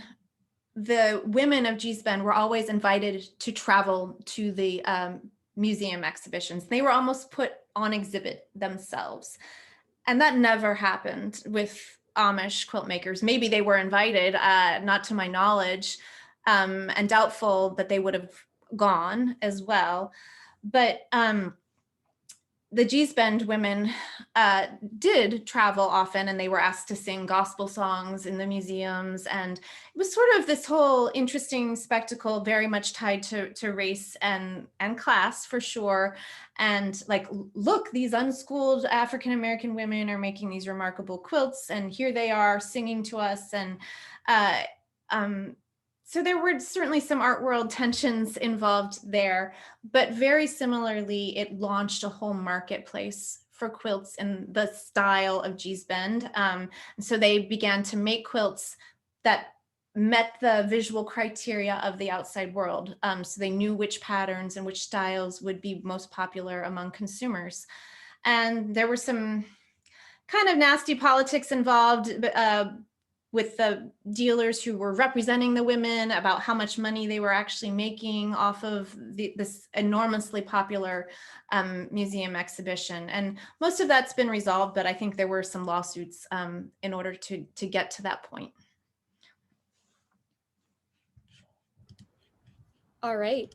the women of Gee's Bend were always invited to travel to the museum exhibitions. They were almost put on exhibit themselves. And that never happened with Amish quilt makers. Maybe they were invited, not to my knowledge, and doubtful that they would have gone as well. But the Gee's Bend women did travel often, and they were asked to sing gospel songs in the museums. And it was sort of this whole interesting spectacle, very much tied to race and class for sure. And like, look, these unschooled African-American women are making these remarkable quilts, and here they are singing to us. And so there were certainly some art world tensions involved there, but very similarly, it launched a whole marketplace for quilts in the style of Gee's Bend. And so they began to make quilts that met the visual criteria of the outside world. So they knew which patterns and which styles would be most popular among consumers. And there were some kind of nasty politics involved, with the dealers who were representing the women about how much money they were actually making off of this enormously popular museum exhibition. And most of that's been resolved, but I think there were some lawsuits in order to get to that point. All right.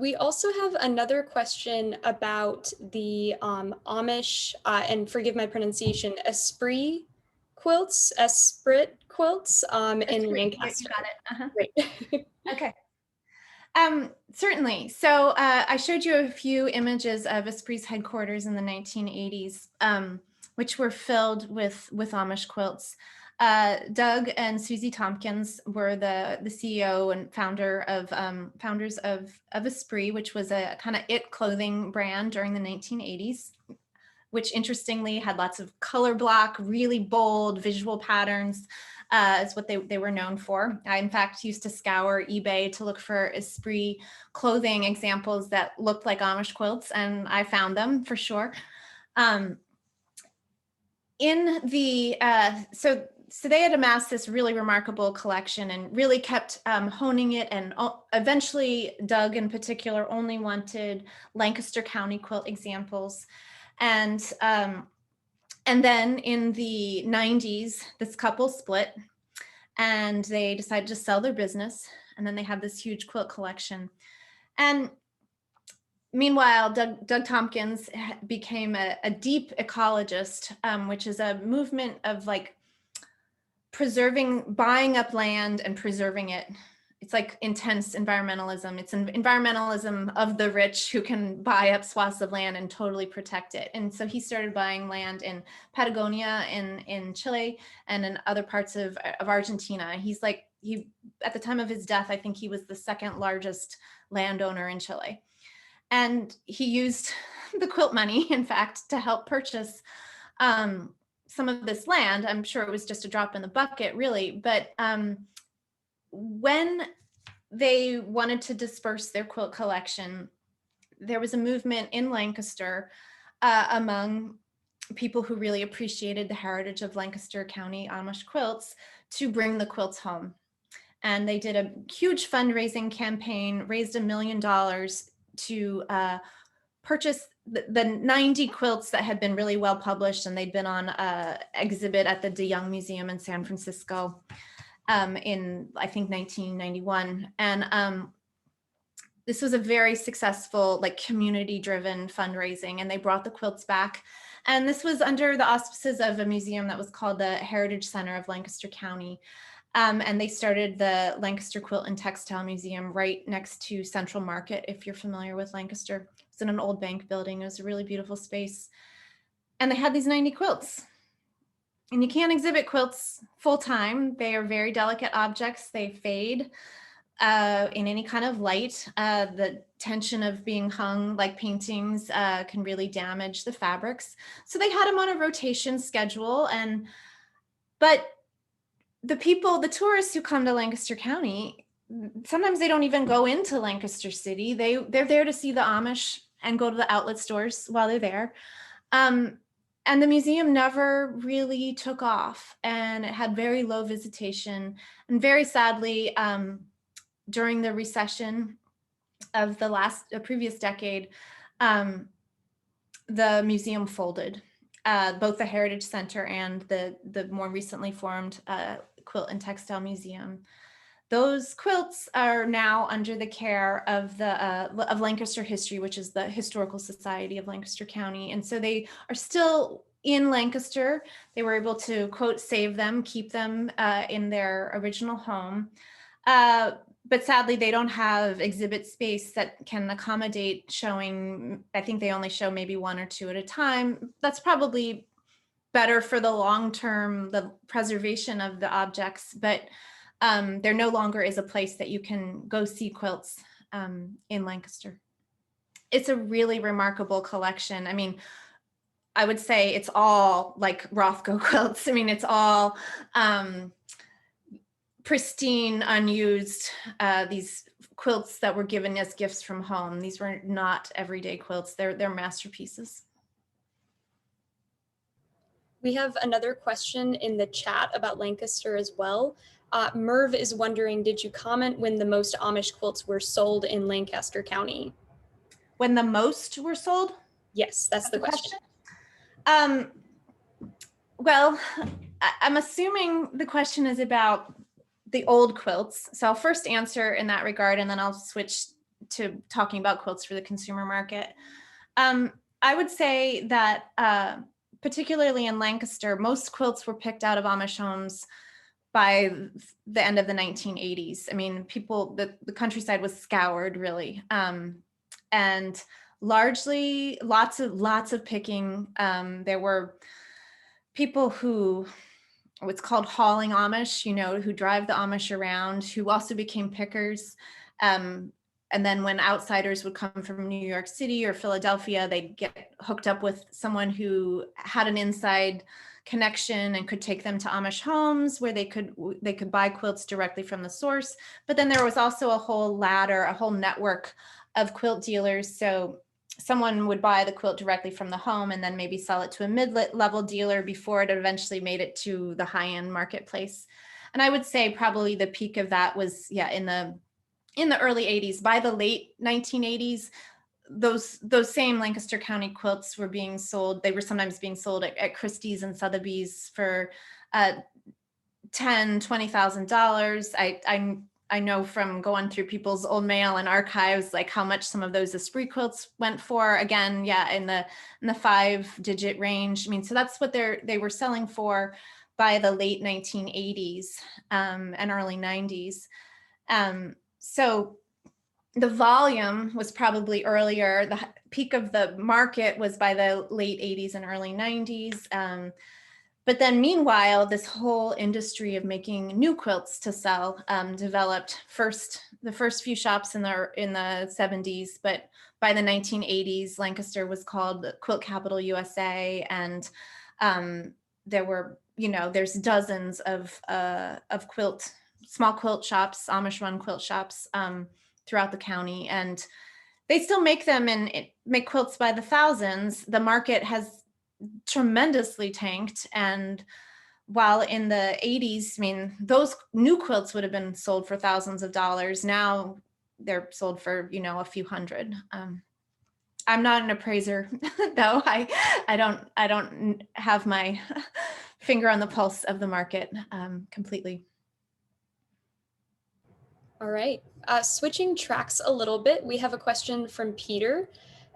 We also have another question about the Amish, and forgive my pronunciation, Esprit quilts, Esprit quilts in Lancaster. You got it. Great. Okay. Certainly. So I showed you a few images of Esprit's headquarters in the 1980s, which were filled with Amish quilts. Doug and Susie Tompkins were the CEO and founders of Esprit, which was a kind of it clothing brand during the 1980s, which interestingly had lots of color block, really bold visual patterns, is what they were known for. I, in fact, used to scour eBay to look for Esprit clothing examples that looked like Amish quilts, and I found them for sure. So they had amassed this really remarkable collection and really kept honing it. And eventually, Doug in particular only wanted Lancaster County quilt examples. And then in the 90s, this couple split and they decided to sell their business. And then they had this huge quilt collection. And meanwhile, Doug Tompkins became a deep ecologist, which is a movement of like buying up land and preserving it. It's like intense environmentalism. It's an environmentalism of the rich who can buy up swaths of land and totally protect it. And so he started buying land in Patagonia, in Chile, and in other parts of Argentina. At the time of his death, I think he was the second largest landowner in Chile. And he used the quilt money, in fact, to help purchase some of this land. I'm sure it was just a drop in the bucket, really. But when they wanted to disperse their quilt collection, there was a movement in Lancaster among people who really appreciated the heritage of Lancaster County Amish quilts to bring the quilts home. And they did a huge fundraising campaign, raised $1 million to purchase the 90 quilts that had been really well published, and they'd been on exhibit at the De Young Museum in San Francisco in, I think, 1991. And this was a very successful, like, community-driven fundraising, and they brought the quilts back. And this was under the auspices of a museum that was called the Heritage Center of Lancaster County. And they started the Lancaster Quilt and Textile Museum right next to Central Market, if you're familiar with Lancaster. It's in an old bank building. It was a really beautiful space. And they had these 90 quilts. And you can't exhibit quilts full time. They are very delicate objects. They fade in any kind of light. The tension of being hung like paintings can really damage the fabrics. So they had them on a rotation schedule. But the people, the tourists who come to Lancaster County, sometimes they don't even go into Lancaster City. They're there to see the Amish and go to the outlet stores while they're there. And the museum never really took off, and it had very low visitation. And very sadly, during the recession of the previous decade, the museum folded, both the Heritage Center and the more recently formed Quilt and Textile Museum. Those quilts are now under the care of of Lancaster History, which is the Historical Society of Lancaster County. And so they are still in Lancaster. They were able to, quote, save them, keep them in their original home. But sadly, they don't have exhibit space that can accommodate showing. I think they only show maybe 1 or 2 at a time. That's probably better for the long term, the preservation of the objects, but there no longer is a place that you can go see quilts in Lancaster. It's a really remarkable collection. I mean, I would say it's all like Rothko quilts. I mean, it's all pristine, unused, these quilts that were given as gifts from home. These were not everyday quilts. They're masterpieces. We have another question in the chat about Lancaster as well. Merv is wondering, did you comment when the most Amish quilts were sold in Lancaster County? When the most were sold? Yes, that's the question. Well, I'm assuming the question is about the old quilts. So I'll first answer in that regard, and then I'll switch to talking about quilts for the consumer market. I would say that particularly in Lancaster, most quilts were picked out of Amish homes by the end of the 1980s. I mean, the countryside was scoured, really. And largely lots of picking. There were people who, what's called hauling Amish, who drive the Amish around, who also became pickers. And then when outsiders would come from New York City or Philadelphia, they'd get hooked up with someone who had an inside connection and could take them to Amish homes where they could buy quilts directly from the source. But then there was also a whole ladder, a whole network of quilt dealers. So someone would buy the quilt directly from the home and then maybe sell it to a mid-level dealer before it eventually made it to the high-end marketplace. And I would say probably the peak of that was, in the early 80s. By the late 1980s, those same Lancaster County quilts were being sold. They were sometimes being sold at Christie's and Sotheby's for $10,000, $20,000. I know from going through people's old mail and archives, like how much some of those Esprit quilts went for. Again, in the 5-digit range. I mean, so that's what they were selling for by the late 1980s and early 90s. So the volume was probably earlier. The peak of the market was by the late 80s and early 90s. But then meanwhile, this whole industry of making new quilts to sell developed. The first few shops in the 70s, but by the 1980s, Lancaster was called Quilt Capital USA, and there were, there's dozens of small quilt shops, Amish run quilt shops throughout the county, and they still make them and make quilts by the thousands. The market has tremendously tanked, and while in the 80s, I mean, those new quilts would have been sold for thousands of dollars. Now they're sold for, a few hundred. I'm not an appraiser, though. I don't have my finger on the pulse of the market completely. All right. Switching tracks a little bit, we have a question from Peter.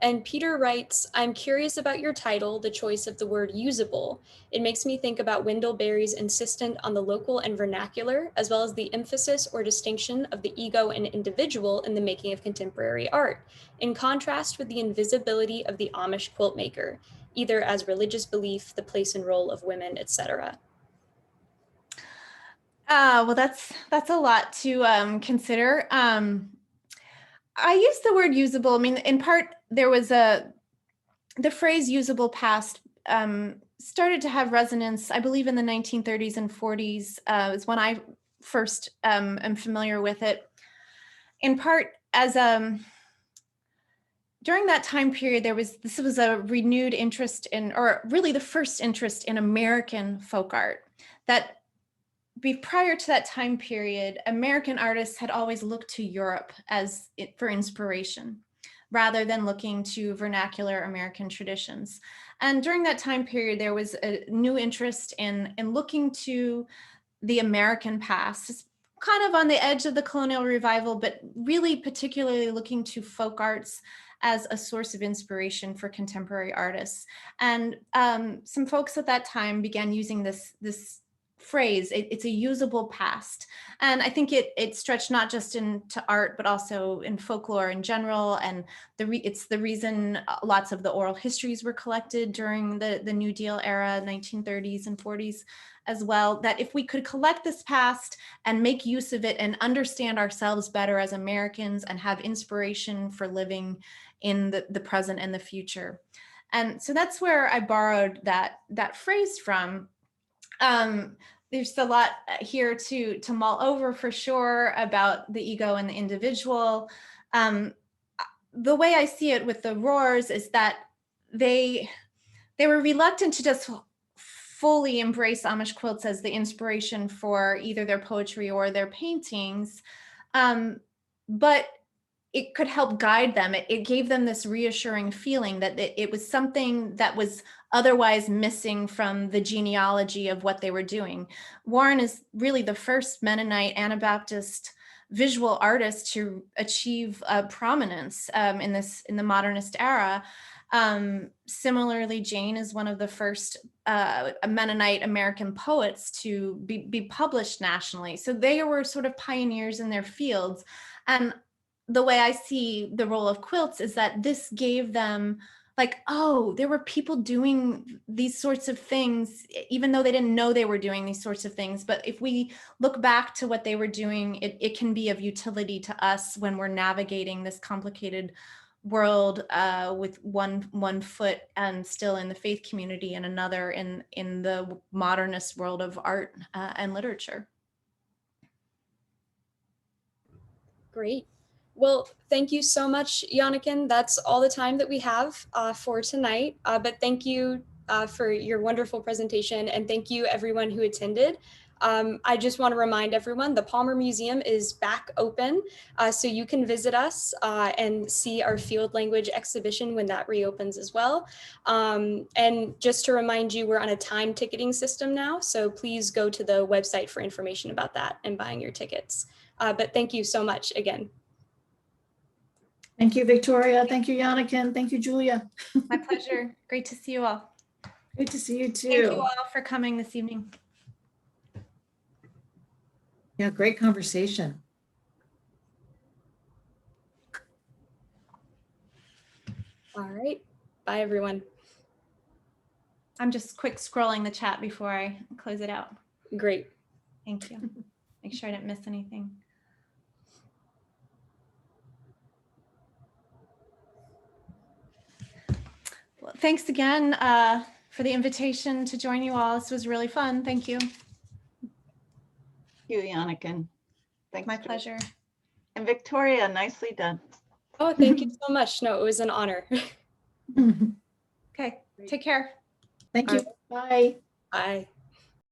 And Peter writes, I'm curious about your title, the choice of the word usable. It makes me think about Wendell Berry's insistence on the local and vernacular, as well as the emphasis or distinction of the ego and individual in the making of contemporary art, in contrast with the invisibility of the Amish quilt maker, either as religious belief, the place and role of women, etc. Well, that's a lot to consider. I use the word usable. I mean, in part, there was the phrase usable past started to have resonance, I believe, in the 1930s and 40s is when I first am familiar with it. In part, as during that time period, this was a renewed interest in, or really the first interest in, American folk art. That prior to that time period, American artists had always looked to Europe for inspiration, rather than looking to vernacular American traditions. And during that time period, there was a new interest in looking to the American past, kind of on the edge of the colonial revival, but really particularly looking to folk arts as a source of inspiration for contemporary artists. And some folks at that time began using this phrase. It's a usable past, and I think it stretched not just into art but also in folklore in general. And it's the reason lots of the oral histories were collected during the New Deal era, 1930s and 40s as well. That if we could collect this past and make use of it and understand ourselves better as Americans and have inspiration for living in the present and the future. And so that's where I borrowed that phrase from. There's a lot here to mull over for sure about the ego and the individual. The way I see it with the Roars is that they were reluctant to just fully embrace Amish quilts as the inspiration for either their poetry or their paintings, but it could help guide them. It gave them this reassuring feeling that it was something that was otherwise missing from the genealogy of what they were doing. Warren is really the first Mennonite Anabaptist visual artist to achieve prominence in the modernist era. Similarly, Jane is one of the first Mennonite American poets to be published nationally. So they were sort of pioneers in their fields. And the way I see the role of quilts is that this gave them there were people doing these sorts of things, even though they didn't know they were doing these sorts of things. But if we look back to what they were doing, it can be of utility to us when we're navigating this complicated world with one foot and still in the faith community and another in the modernist world of art and literature. Great. Well, thank you so much, Janniken. That's all the time that we have for tonight. But thank you for your wonderful presentation, and thank you everyone who attended. I just want to remind everyone the Palmer Museum is back open, so you can visit us and see our field language exhibition when that reopens as well. And just to remind you, we're on a time ticketing system now, so please go to the website for information about that and buying your tickets. But thank you so much again. Thank you, Victoria. Thank you, Janniken. Thank you, Julia. My pleasure. Great to see you all. Great to see you too. Thank you all for coming this evening. Yeah, great conversation. All right. Bye, everyone. I'm just quick scrolling the chat before I close it out. Great. Thank you. Make sure I didn't miss anything. Well, thanks again for for the invitation to join you all. This was really fun. Thank you. Thank you, Yannick. Thanks. My pleasure. And Victoria, nicely done. Oh, thank you so much. No, it was an honor. Okay, take care. Thank you. Bye. Bye.